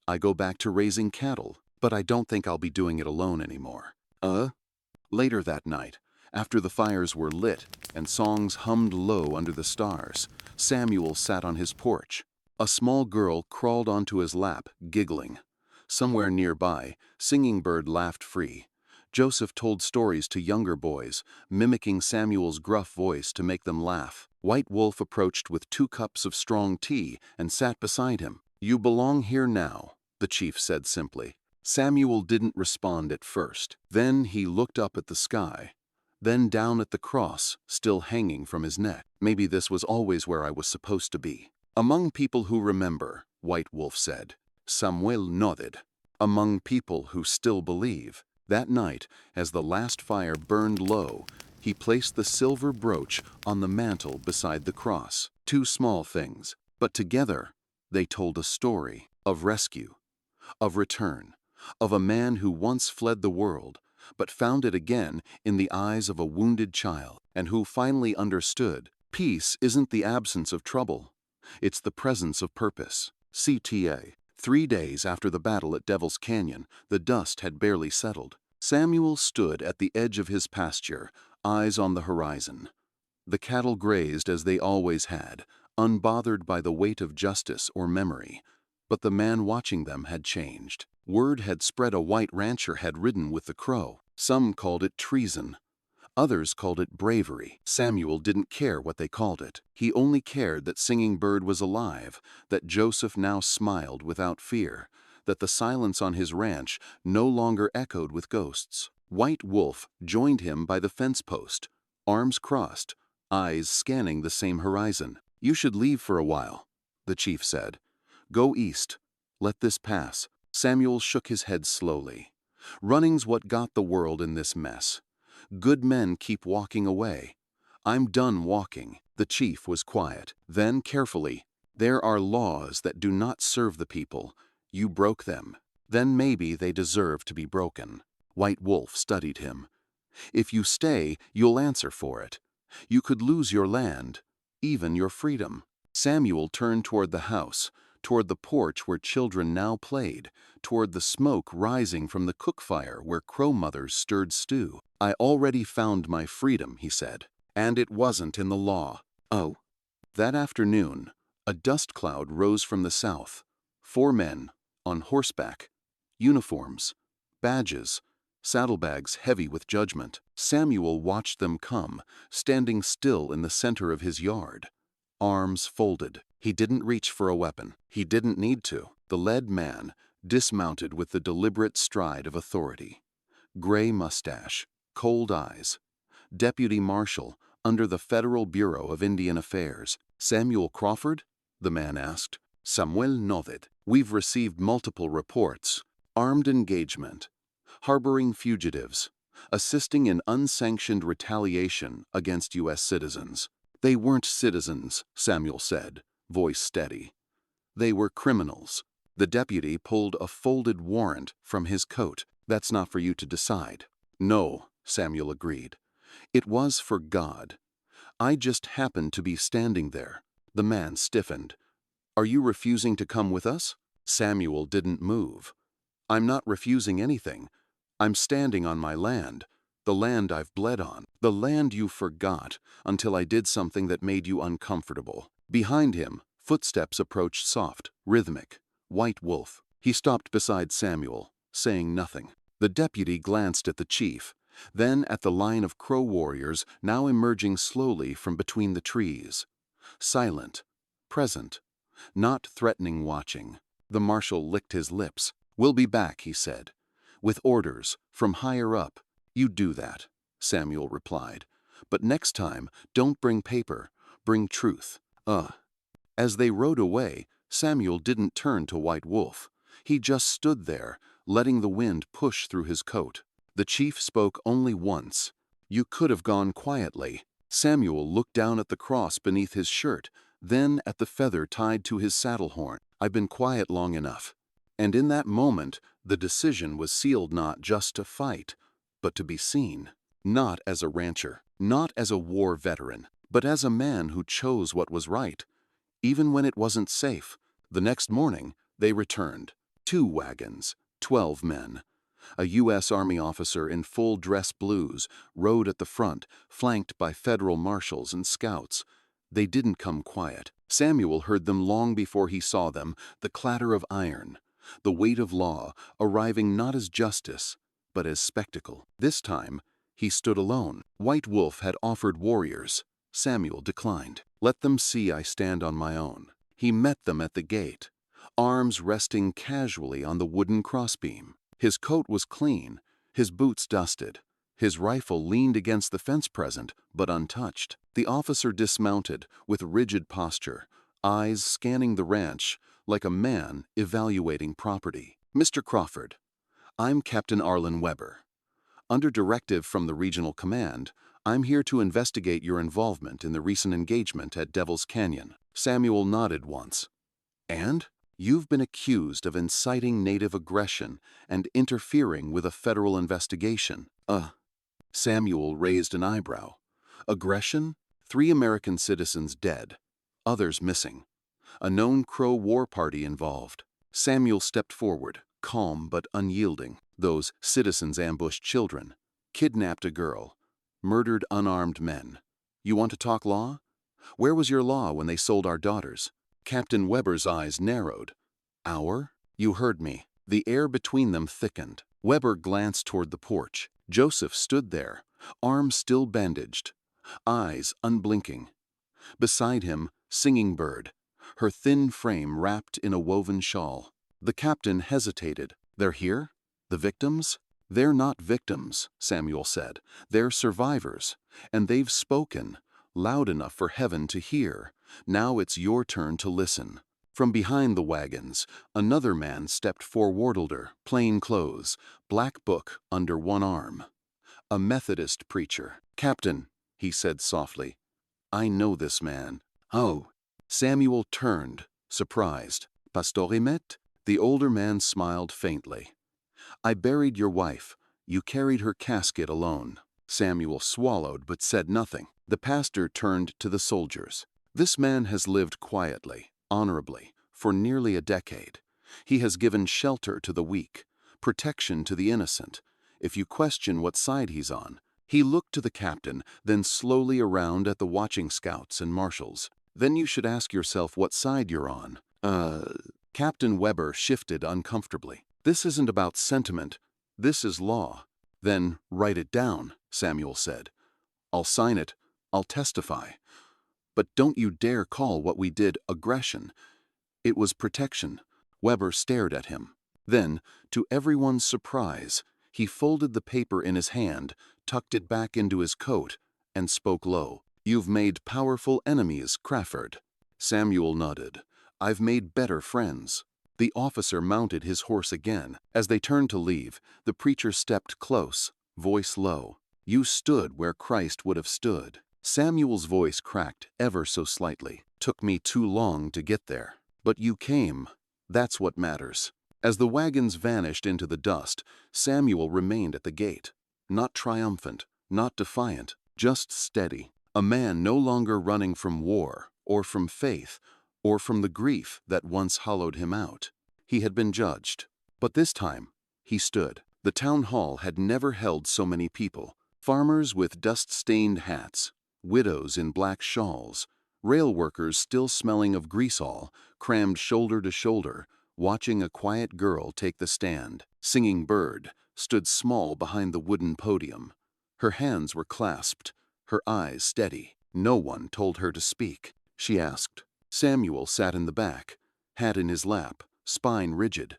Speaker 1: "I go back to raising cattle, but I don't think I'll be doing it alone anymore." Later that night, after the fires were lit and songs hummed low under the stars, Samuel sat on his porch. A small girl crawled onto his lap, giggling. Somewhere nearby, Singing Bird laughed free. Joseph told stories to younger boys, mimicking Samuel's gruff voice to make them laugh. White Wolf approached with 2 cups of strong tea and sat beside him. "You belong here now," the chief said simply. Samuel didn't respond at first. Then he looked up at the sky. then down at the cross, still hanging from his neck. Maybe this was always where I was supposed to be. Among people who remember, White Wolf said. Samuel nodded. Among people who still believe. That night, as the last fire burned low, he placed the silver brooch on the mantle beside the cross. Two small things, but together they told a story of rescue, of return, of a man who once fled the world, but found it again in the eyes of a wounded child, and who finally understood peace isn't the absence of trouble, it's the presence of purpose. CTA. 3 days after the battle at Devil's Canyon, the dust had barely settled. Samuel stood at the edge of his pasture, eyes on the horizon. The cattle grazed as they always had, unbothered by the weight of justice or memory. But the man watching them had changed. Word had spread a white rancher had ridden with the crow. Some called it treason. Others called it bravery. Samuel didn't care what they called it. He only cared that Singing Bird was alive, that Joseph now smiled without fear, that the silence on his ranch no longer echoed with ghosts. White Wolf joined him by the fence post, arms crossed, eyes scanning the same horizon. You should leave for a while, the chief said. Go east. Let this pass. Samuel shook his head slowly. Running's what got the world in this mess. Good men keep walking away. I'm done walking. The chief was quiet. Then, carefully, there are laws that do not serve the people. You broke them. Then maybe they deserve to be broken. White Wolf studied him. If you stay, you'll answer for it. You could lose your land, even your freedom. Samuel turned toward the house, toward the porch where children now played, toward the smoke rising from the cook fire where crow mothers stirred stew. I already found my freedom, he said, and it wasn't in the law. Oh. That afternoon, a dust cloud rose from the south. 4 men, on horseback, uniforms, badges, saddlebags heavy with judgment. Samuel watched them come, standing still in the center of his yard. Arms folded. He didn't reach for a weapon. He didn't need to. The lead man dismounted with the deliberate stride of authority. Gray mustache, cold eyes. Deputy Marshal under the Federal Bureau of Indian Affairs. Samuel Crawford? The man asked. Samuel nodded. We've received multiple reports. Armed engagement. Harboring fugitives. Assisting in unsanctioned retaliation against U.S. citizens. They weren't citizens, Samuel said, voice steady. They were criminals. The deputy pulled a folded warrant from his coat. That's not for you to decide. No, Samuel agreed. It was for God. I just happened to be standing there. The man stiffened. Are you refusing to come with us? Samuel didn't move. I'm not refusing anything. I'm standing on my land. The land I've bled on. The land you forgot until I did something that made you uncomfortable. Behind him, footsteps approached soft, rhythmic. White Wolf. He stopped beside Samuel, saying nothing. The deputy glanced at the chief, then at the line of crow warriors now emerging slowly from between the trees. Silent, present, not threatening watching. The marshal licked his lips. We'll be back, he said. With orders, from higher up. You do that, Samuel replied. But next time, don't bring paper, bring truth. As they rode away, Samuel didn't turn to White Wolf. He just stood there, letting the wind push through his coat. The chief spoke only once. You could have gone quietly. Samuel looked down at the cross beneath his shirt, then at the feather tied to his saddle horn. I've been quiet long enough. And in that moment, the decision was sealed not just to fight, but to be seen. Not as a rancher, not as a war veteran, but as a man who chose what was right, even when it wasn't safe. The next morning, they returned. 2 wagons, 12 men. A U.S. Army officer in full dress blues rode at the front, flanked by federal marshals and scouts. They didn't come quiet. Samuel heard them long before he saw them, the clatter of iron, the weight of law arriving not as justice, but as spectacle. This time, he stood alone. White Wolf had offered warriors. Samuel declined. Let them see I stand on my own. He met them at the gate, arms resting casually on the wooden crossbeam. His coat was clean, his boots dusted, His rifle leaned against the fence present, but untouched. The officer dismounted, with rigid posture, eyes scanning the ranch like a man evaluating property. "Mr. Crawford, I'm Captain Arlen Weber. Under directive from the regional command, I'm here to investigate your involvement in the recent engagement at Devil's Canyon." Samuel nodded once. "And? You've been accused of inciting native aggression and interfering with a federal investigation." Samuel raised an eyebrow. "Aggression? 3 American citizens dead. Others missing. A known Crow war party involved." Samuel stepped forward, calm but unyielding. "Those citizens ambushed children, kidnapped a girl, murdered unarmed men. You want to talk law? Where was your law when they sold our daughters?" Captain Weber's eyes narrowed. "Our? You heard me." The air between them thickened. Weber glanced toward the porch. Joseph stood there, arms still bandaged, eyes unblinking. Beside him, Singing Bird, her thin frame wrapped in a woven shawl. The captain hesitated. "They're here? The victims?" "They're not victims," Samuel said. "They're survivors, and they've spoken, loud enough for heaven to hear. Now it's your turn to listen." From behind the wagons, another man stepped forward, plain clothes, black book under one arm. A Methodist preacher. "Captain," he said softly, "I know this man." "Oh." Samuel turned, surprised. "Pastoremet?" The older man smiled faintly. "I buried your wife. You carried her casket alone." Samuel swallowed but said nothing. The pastor turned to the soldiers. "This man has lived quietly, honorably, for nearly a decade. He has given shelter to the weak, protection to the innocent. If you question what side he's on—" He looked to the captain, then slowly around at the watching scouts and marshals. "Then you should ask yourself what side you're on." Captain Weber shifted uncomfortably. "This isn't about sentiment. This is law." "Then write it down," Samuel said. "I'll sign it. I'll testify. But don't you dare call what we did aggression. It was protection." Weber stared at him. Then, to everyone's surprise, he folded the paper in his hand, tucked it back into his coat, and spoke low. "You've made powerful enemies, Crawford." Samuel nodded. "I've made better friends." The officer mounted his horse again. As they turned to leave, the preacher stepped close, voice low. "You stood where Christ would have stood." Samuel's voice cracked ever so slightly. "Took me too long to get there. But you came. That's what matters." As the wagons vanished into the dust, Samuel remained at the gate. Not triumphant, not defiant, just steady. A man no longer running from war, or from faith, or from the grief that once hollowed him out. He had been judged. But this time, he stood. The town hall had never held so many people. Farmers with dust-stained hats, widows in black shawls, rail workers still smelling of greaseall, crammed shoulder to shoulder, watching a quiet girl take the stand. Singing Bird stood small behind the wooden podium. Her hands were clasped, her eyes steady. No one told her to speak. She asked. Samuel sat in the back, hat in his lap, spine rigid.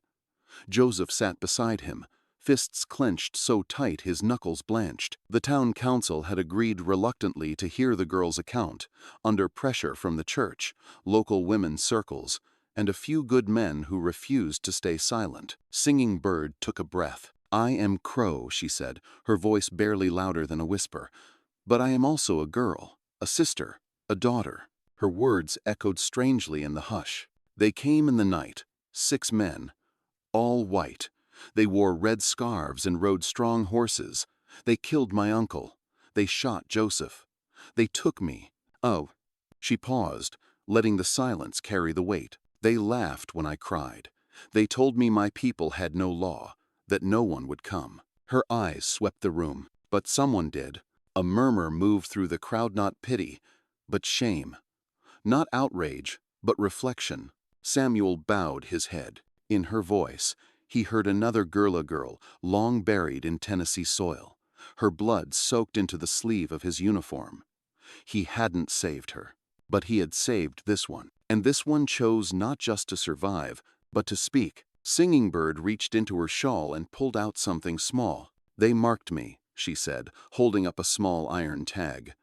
Speaker 1: Joseph sat beside him, fists clenched so tight his knuckles blanched. The town council had agreed reluctantly to hear the girl's account, under pressure from the church, local women's circles, and a few good men who refused to stay silent. Singing Bird took a breath. "I am Crow," she said, her voice barely louder than a whisper. "But I am also a girl, a sister, a daughter." Her words echoed strangely in the hush. "They came in the night, 6 men, all white. They wore red scarves and rode strong horses. They killed my uncle. They shot Joseph. They took me. Oh." She paused, letting the silence carry the weight. "They laughed when I cried. They told me my people had no law, that no one would come." Her eyes swept the room. "But someone did." A murmur moved through the crowd, not pity, but shame. Not outrage, but reflection. Samuel bowed his head. In her voice, he heard another Gurla girl, long buried in Tennessee soil, her blood soaked into the sleeve of his uniform. He hadn't saved her, but he had saved this one. And this one chose not just to survive, but to speak. Singing Bird reached into her shawl and pulled out something small. "They marked me," she said, holding up a small iron tag.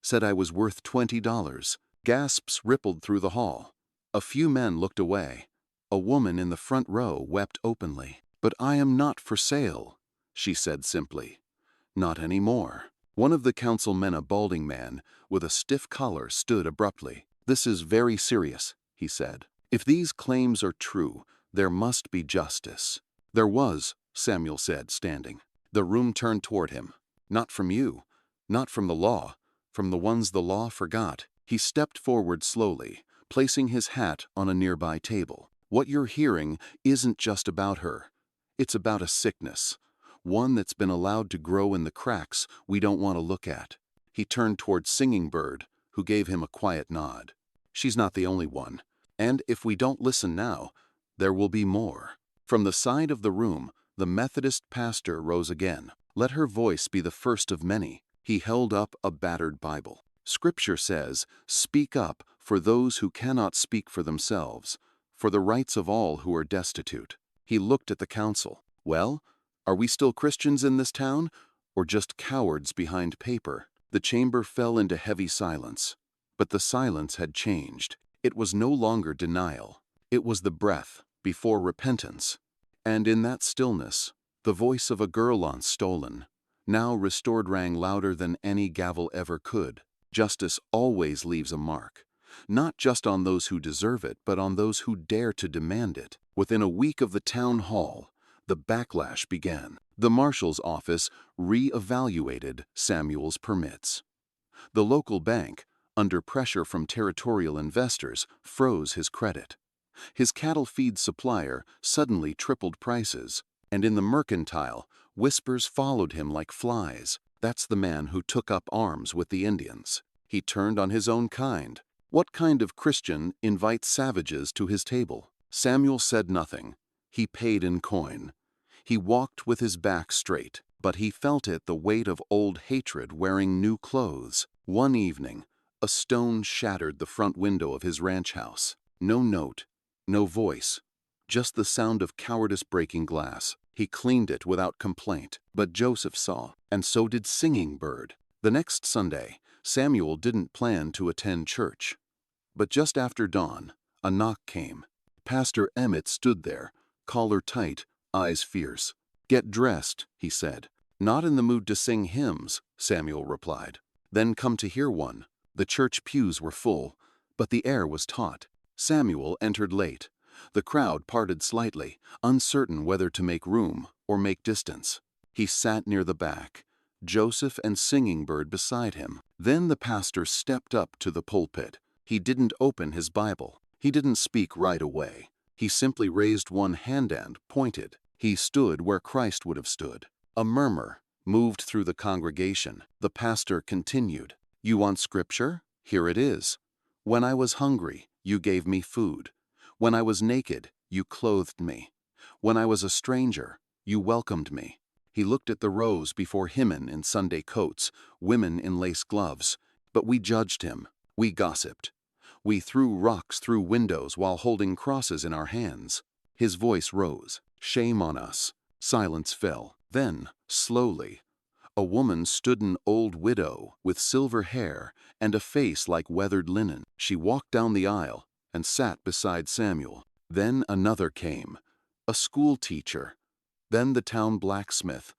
Speaker 1: Said I was worth $20. Gasps rippled through the hall. A few men looked away. A woman in the front row wept openly. But I am not for sale, she said simply. Not anymore. One of the councilmen, a balding man with a stiff collar, stood abruptly. This is very serious, he said. If these claims are true, there must be justice. There was, Samuel said, standing. The room turned toward him. Not from you, not from the law, from the ones the law forgot. He stepped forward slowly, placing his hat on a nearby table. What you're hearing isn't just about her. It's about a sickness, one that's been allowed to grow in the cracks we don't want to look at. He turned toward Singing Bird, who gave him a quiet nod. She's not the only one, and if we don't listen now, there will be more. From the side of the room, the Methodist pastor rose again. Let her voice be the first of many. He held up a battered Bible. Scripture says, "Speak up for those who cannot speak for themselves, for the rights of all who are destitute." He looked at the council. Well, are we still Christians in this town, or just cowards behind paper? The chamber fell into heavy silence. But the silence had changed. It was no longer denial. It was the breath before repentance. And in that stillness, the voice of a girl once stolen, now restored, rang louder than any gavel ever could. Justice always leaves a mark, not just on those who deserve it, but on those who dare to demand it. Within a week of the town hall, the backlash began. The marshal's office re-evaluated Samuel's permits. The local bank, under pressure from territorial investors, froze his credit. His cattle feed supplier suddenly tripled prices, and in the mercantile, whispers followed him like flies. That's the man who took up arms with the Indians. He turned on his own kind. What kind of Christian invites savages to his table? Samuel said nothing. He paid in coin. He walked with his back straight, but he felt it, the weight of old hatred wearing new clothes. One evening, a stone shattered the front window of his ranch house. No note, no voice, just the sound of cowardice breaking glass. He cleaned it without complaint, but Joseph saw, and so did Singing Bird. The next Sunday, Samuel didn't plan to attend church. But just after dawn, a knock came. Pastor Emmett stood there, collar tight, eyes fierce. "Get dressed," he said. "Not in the mood to sing hymns," Samuel replied. "Then come to hear one." The church pews were full, but the air was taut. Samuel entered late. The crowd parted slightly, uncertain whether to make room or make distance. He sat near the back, Joseph and Singing Bird beside him. Then the pastor stepped up to the pulpit. He didn't open his Bible. He didn't speak right away. He simply raised one hand and pointed. He stood where Christ would have stood. A murmur moved through the congregation. The pastor continued, "You want scripture? Here it is. When I was hungry, you gave me food. When I was naked, you clothed me. When I was a stranger, you welcomed me." He looked at the rows before him in Sunday coats, women in lace gloves. But we judged him. We gossiped. We threw rocks through windows while holding crosses in our hands. His voice rose. "Shame on us." Silence fell. Then, slowly, a woman stood, an old widow with silver hair and a face like weathered linen. She walked down the aisle and sat beside Samuel. Then another came, a school teacher. Then the town blacksmith.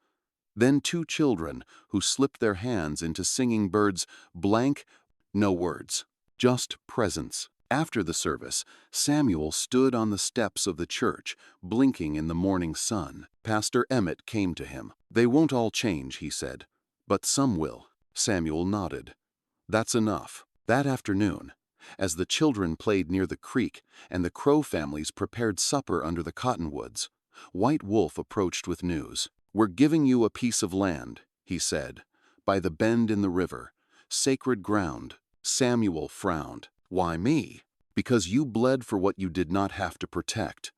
Speaker 1: Then two children who slipped their hands into Singing Bird's blank, no words, just presence. After the service, Samuel stood on the steps of the church, blinking in the morning sun. Pastor Emmett came to him. "They won't all change," he said, "but some will." Samuel nodded. "That's enough." That afternoon, as the children played near the creek and the Crow families prepared supper under the cottonwoods, White Wolf approached with news. "We're giving you a piece of land," he said, "by the bend in the river, sacred ground." Samuel frowned. "Why me?" "Because you bled for what you did not have to protect.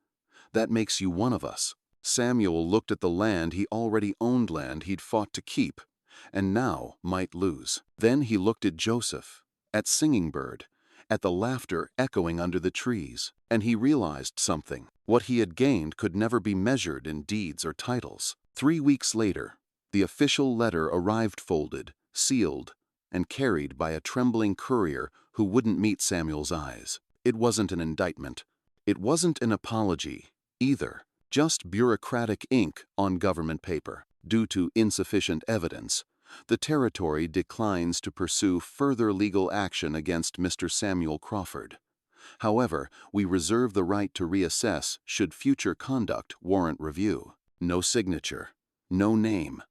Speaker 1: That makes you one of us." Samuel looked at the land he already owned, land he'd fought to keep, and now might lose. Then he looked at Joseph, at Singing Bird, at the laughter echoing under the trees, and he realized something. What he had gained could never be measured in deeds or titles. 3 weeks later, The official letter arrived folded, sealed, and carried by a trembling courier who wouldn't meet Samuel's eyes. It wasn't an indictment. It wasn't an apology, either. Just bureaucratic ink on government paper. Due to insufficient evidence, the territory declines to pursue further legal action against Mr. Samuel Crawford. However, we reserve the right to reassess should future conduct warrant review. No signature, no name,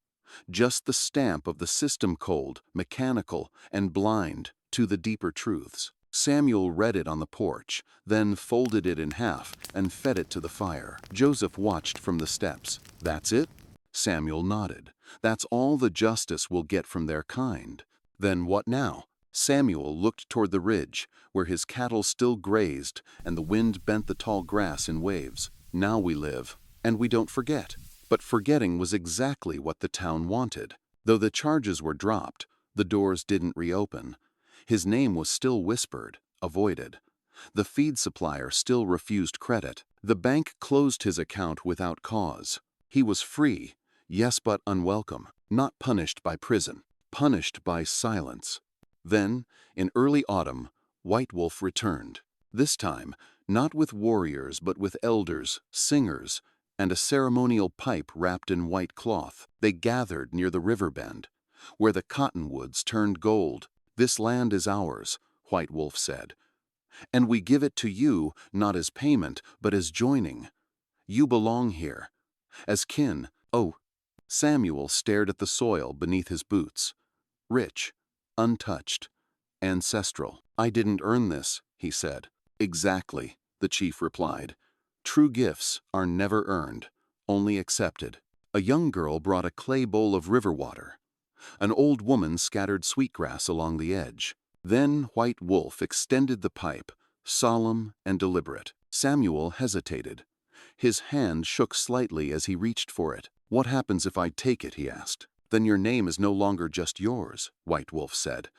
Speaker 1: just the stamp of the system, cold, mechanical, and blind to the deeper truths. Samuel read it on the porch, then folded it in half and fed it to the fire. Joseph watched from the steps. "That's it?" Samuel nodded. "That's all the justice will get from their kind." "Then what now?" Samuel looked toward the ridge, where his cattle still grazed and the wind bent the tall grass in waves. "Now we live, and we don't forget." But forgetting was exactly what the town wanted. Though the charges were dropped, the doors didn't reopen. His name was still whispered, avoided. The feed supplier still refused credit. The bank closed his account without cause. He was free, yes, but unwelcome. Not punished by prison, punished by silence. Then, in early autumn, White Wolf returned. This time, not with warriors but with elders, singers, and a ceremonial pipe wrapped in white cloth. They gathered near the river bend, where the cottonwoods turned gold. "This land is ours," White Wolf said, "and we give it to you not as payment but as joining. You belong here, as kin." "Oh." Samuel stared at the soil beneath his boots. Rich, untouched, ancestral. "I didn't earn this," he said. "Exactly," the chief replied. "True gifts are never earned, only accepted." A young girl brought a clay bowl of river water. An old woman scattered sweetgrass along the edge. Then White Wolf extended the pipe, solemn and deliberate. Samuel hesitated. His hand shook slightly as he reached for it. "What happens if I take it?" he asked. "Then your name is no longer just yours," White Wolf said.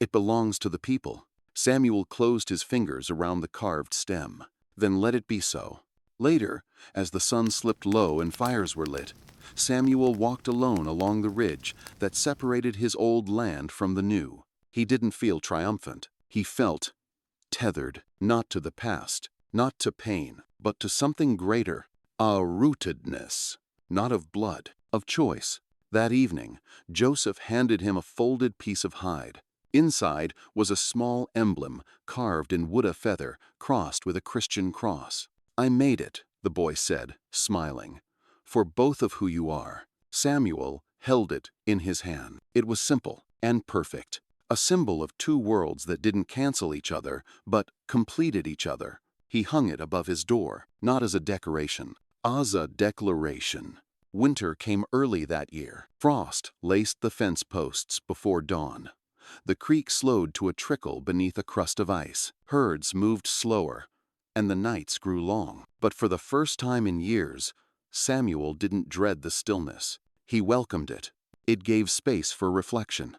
Speaker 1: "It belongs to the people." Samuel closed his fingers around the carved stem. "Then let it be so." Later, as the sun slipped low and fires were lit, Samuel walked alone along the ridge that separated his old land from the new. He didn't feel triumphant. He felt tethered, not to the past, not to pain, but to something greater, a rootedness, not of blood, of choice. That evening, Joseph handed him a folded piece of hide. Inside was a small emblem carved in wood of feather, crossed with a Christian cross. "I made it," the boy said, smiling, "for both of who you are." Samuel held it in his hand. It was simple and perfect, a symbol of two worlds that didn't cancel each other, but completed each other. He hung it above his door, not as a decoration, as a declaration. Winter came early that year. Frost laced the fence posts before dawn. The creek slowed to a trickle beneath a crust of ice. Herds moved slower, and the nights grew long. But for the first time in years, Samuel didn't dread the stillness. He welcomed it. It gave space for reflection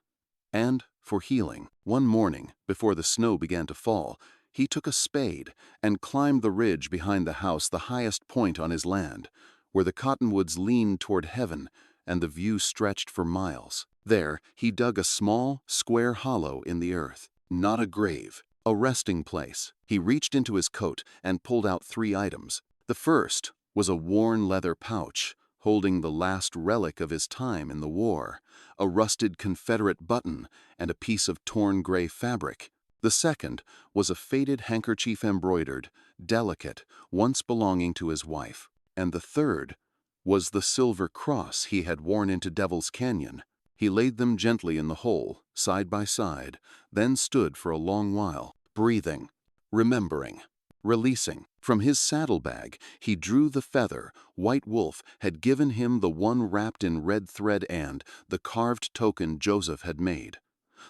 Speaker 1: and for healing. One morning, before the snow began to fall, he took a spade and climbed the ridge behind the house, the highest point on his land, where the cottonwoods leaned toward heaven and the view stretched for miles. There, he dug a small, square hollow in the earth. Not a grave, a resting place. He reached into his coat and pulled out 3 items. The first was a worn leather pouch holding the last relic of his time in the war, a rusted Confederate button and a piece of torn gray fabric. The second was a faded handkerchief embroidered, delicate, once belonging to his wife. And the third was the silver cross he had worn into Devil's Canyon. He laid them gently in the hole, side by side, then stood for a long while, breathing, remembering, releasing. From his saddlebag, he drew the feather White Wolf had given him, the one wrapped in red thread, and the carved token Joseph had made.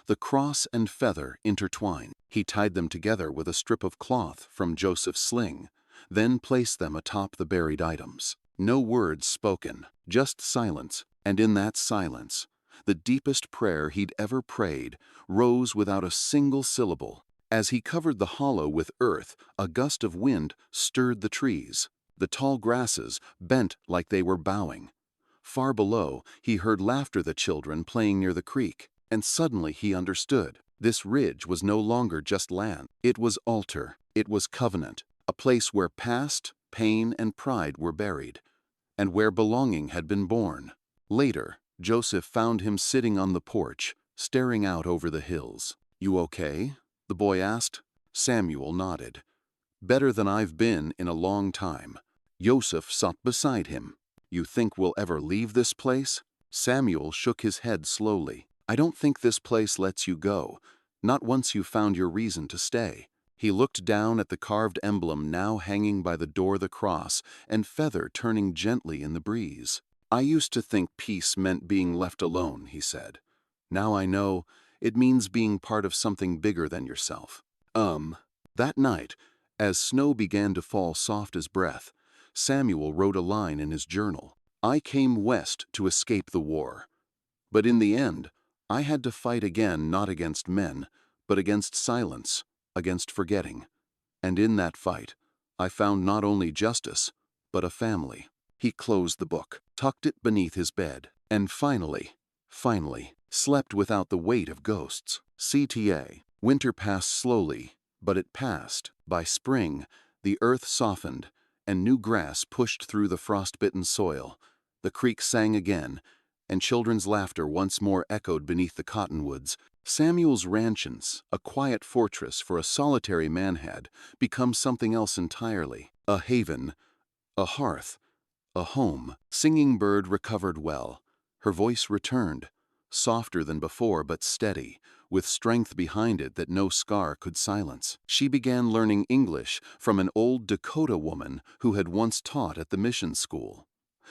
Speaker 1: The cross and feather intertwined. He tied them together with a strip of cloth from Joseph's sling, then placed them atop the buried items. No words spoken, just silence, and in that silence, the deepest prayer he'd ever prayed rose without a single syllable. As he covered the hollow with earth, a gust of wind stirred the trees. The tall grasses bent like they were bowing. Far below, he heard laughter the children playing near the creek, and suddenly he understood. This ridge was no longer just land. It was altar, it was covenant, a place where past, pain, and pride were buried, and where belonging had been born. Later, Joseph found him sitting on the porch, staring out over the hills. "You okay?" the boy asked. Samuel nodded. "Better than I've been in a long time." Joseph sat beside him. "You think we'll ever leave this place?" Samuel shook his head slowly. "I don't think this place lets you go, not once you've found your reason to stay." He looked down at the carved emblem now hanging by the door, the cross, and feather turning gently in the breeze. "I used to think peace meant being left alone," he said. "Now I know it means being part of something bigger than yourself." That night, as snow began to fall soft as breath, Samuel wrote a line in his journal. "I came west to escape the war. But in the end, I had to fight again, not against men, but against silence, against forgetting. And in that fight, I found not only justice, but a family." He closed the book, tucked it beneath his bed, and finally, slept without the weight of ghosts. CTA. Winter passed slowly, but it passed. By spring, the earth softened, and new grass pushed through the frost-bitten soil. The creek sang again, and children's laughter once more echoed beneath the cottonwoods. Samuel's ranchins, a quiet fortress for a solitary man, had become something else entirely. A haven, a hearth, a home. Singing Bird recovered well. Her voice returned, softer than before but steady, with strength behind it that no scar could silence. She began learning English from an old Dakota woman who had once taught at the mission school.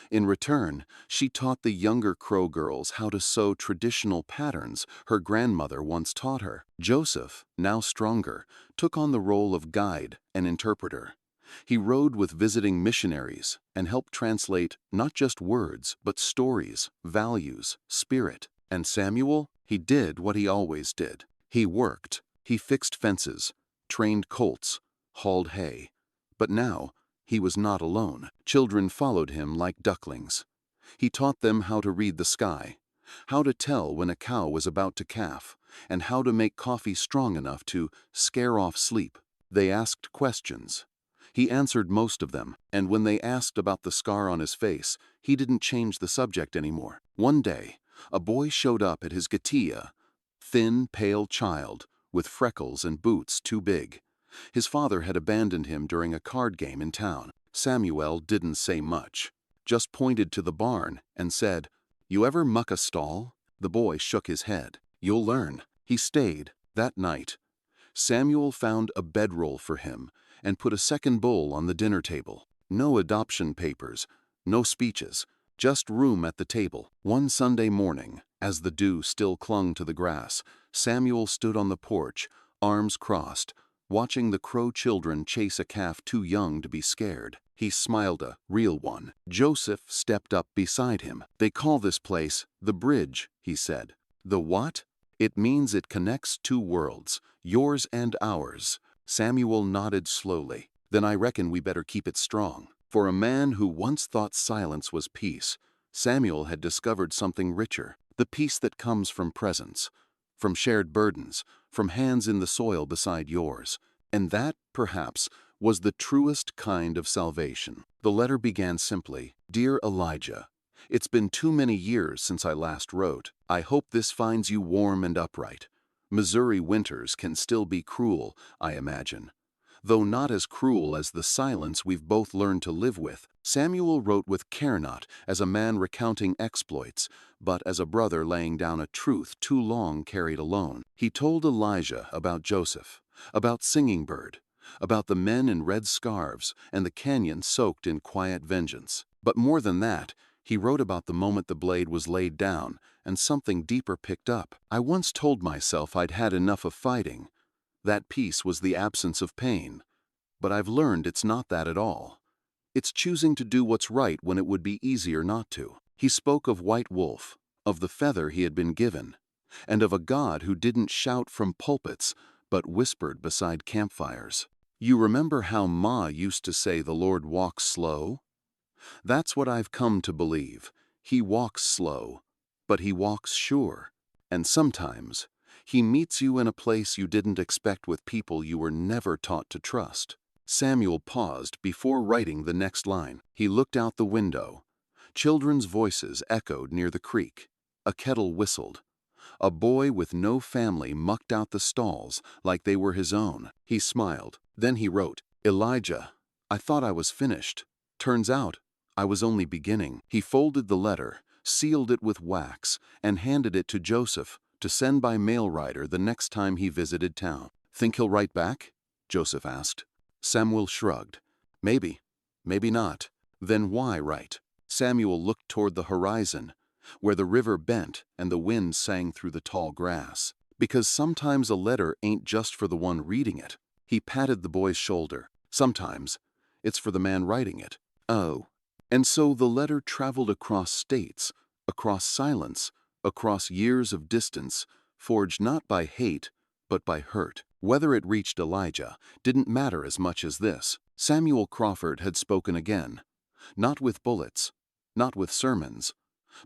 Speaker 1: In return, she taught the younger Crow girls how to sew traditional patterns her grandmother once taught her. Joseph, now stronger, took on the role of guide and interpreter. He rode with visiting missionaries and helped translate not just words, but stories, values, spirit. And Samuel, he did what he always did. He worked, he fixed fences, trained colts, hauled hay. But now, he was not alone. Children followed him like ducklings. He taught them how to read the sky, how to tell when a cow was about to calf, and how to make coffee strong enough to scare off sleep. They asked questions. He answered most of them, and when they asked about the scar on his face, he didn't change the subject anymore. One day, a boy showed up at his gatia, thin, pale child, with freckles and boots too big. His father had abandoned him during a card game in town. Samuel didn't say much, just pointed to the barn and said, "You ever muck a stall?" The boy shook his head. "You'll learn." He stayed. That night, Samuel found a bedroll for him and put a second bowl on the dinner table. No adoption papers, no speeches, just room at the table. One Sunday morning, as the dew still clung to the grass, Samuel stood on the porch, arms crossed, watching the Crow children chase a calf too young to be scared. He smiled, a real one. Joseph stepped up beside him. "They call this place the bridge," he said. "The what?" "It means it connects two worlds, yours and ours." Samuel nodded slowly. "Then I reckon we better keep it strong." For a man who once thought silence was peace, Samuel had discovered something richer, the peace that comes from presence, from shared burdens, from hands in the soil beside yours. And that, perhaps, was the truest kind of salvation. The letter began simply, "Dear Elijah, it's been too many years since I last wrote. I hope this finds you warm and upright. Missouri winters can still be cruel, I imagine, though not as cruel as the silence we've both learned to live with." Samuel wrote with care, not as a man recounting exploits, but as a brother laying down a truth too long carried alone. He told Elijah about Joseph, about Singing Bird, about the men in red scarves and the canyon soaked in quiet vengeance. But more than that, he wrote about the moment the blade was laid down and something deeper picked up. "I once told myself I'd had enough of fighting. That peace was the absence of pain. But I've learned it's not that at all. It's choosing to do what's right when it would be easier not to." He spoke of White Wolf, of the feather he had been given, and of a God who didn't shout from pulpits, but whispered beside campfires. "You remember how Ma used to say the Lord walks slow? That's what I've come to believe. He walks slow, but he walks sure. And sometimes, he meets you in a place you didn't expect with people you were never taught to trust. Samuel paused before writing the next line. He looked out the window. Children's voices echoed near the creek. A kettle whistled. A boy with no family mucked out the stalls like they were his own. He smiled. Then he wrote, "Elijah, I thought I was finished. Turns out, I was only beginning." He folded the letter, sealed it with wax, and handed it to Joseph to send by mail rider the next time he visited town. "Think he'll write back?" Joseph asked. Samuel shrugged. "Maybe, maybe not." "Then why write?" Samuel looked toward the horizon, where the river bent and the wind sang through the tall grass. "Because sometimes a letter ain't just for the one reading it." He patted the boy's shoulder. "Sometimes it's for the man writing it." "Oh." And so the letter traveled across states, across silence, across years of distance, forged not by hate, but by hurt. Whether it reached Elijah didn't matter as much as this. Samuel Crawford had spoken again, not with bullets, not with sermons,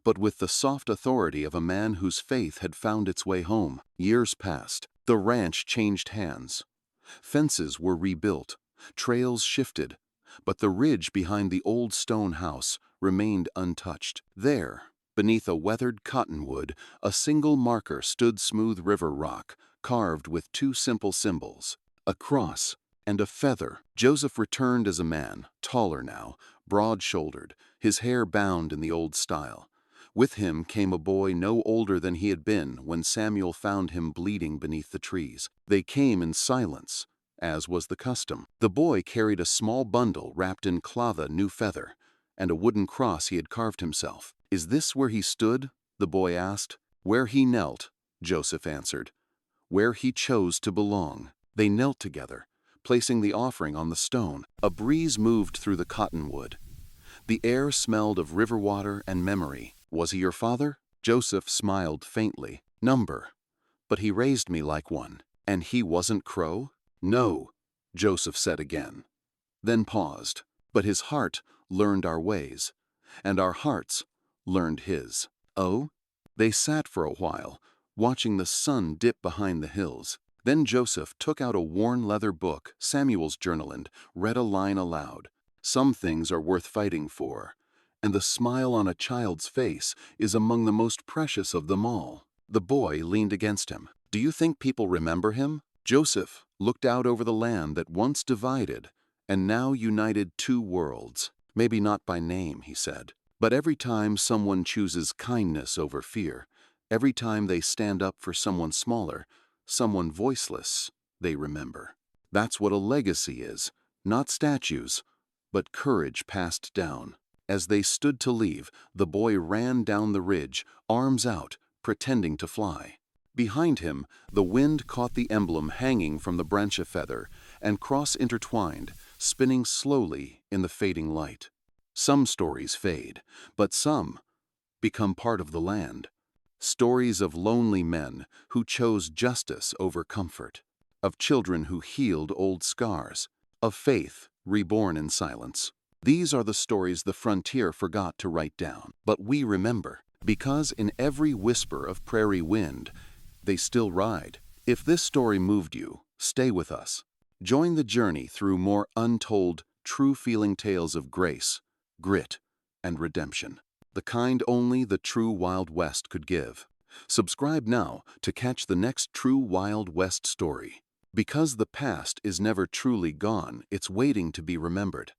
Speaker 1: but with the soft authority of a man whose faith had found its way home. Years passed. The ranch changed hands. Fences were rebuilt. Trails shifted. But the ridge behind the old stone house remained untouched. There, beneath a weathered cottonwood, a single marker stood smooth river rock, carved with two simple symbols, a cross and a feather. Joseph returned as a man, taller now, broad-shouldered, his hair bound in the old style. With him came a boy no older than he had been when Samuel found him bleeding beneath the trees. They came in silence, as was the custom. The boy carried a small bundle wrapped in clatha new feather, and a wooden cross he had carved himself. "Is this where he stood?" the boy asked. "Where he knelt," Joseph answered. "Where he chose to belong." They knelt together, placing the offering on the stone. A breeze moved through the cottonwood. The air smelled of river water and memory. "Was he your father?" Joseph smiled faintly. "Number. But he raised me like one." "And he wasn't Crow?" "No," Joseph said again, then paused. "But his heart learned our ways, and our hearts learned his." "Oh?" They sat for a while, watching the sun dip behind the hills. Then Joseph took out a worn leather book, Samuel's journal, and read a line aloud. "Some things are worth fighting for, and the smile on a child's face is among the most precious of them all." The boy leaned against him. "Do you think people remember him?" Joseph looked out over the land that once divided and now united two worlds. "Maybe not by name," he said, "but every time someone chooses kindness over fear, every time they stand up for someone smaller, someone voiceless, they remember. That's what a legacy is, not statues, but courage passed down." As they stood to leave, the boy ran down the ridge, arms out, pretending to fly. Behind him, the wind caught the emblem hanging from the branch of feather and cross-intertwined, spinning slowly in the fading light. Some stories fade, but some become part of the land. Stories of lonely men who chose justice over comfort, of children who healed old scars, of faith reborn in silence. These are the stories the frontier forgot to write down, but we remember, because in every whisper of prairie wind, they still ride. If this story moved you, stay with us. Join the journey through more untold, true-feeling tales of grace, grit, and redemption. The kind only the true Wild West could give. Subscribe now to catch the next true Wild West story. Because the past is never truly gone, it's waiting to be remembered.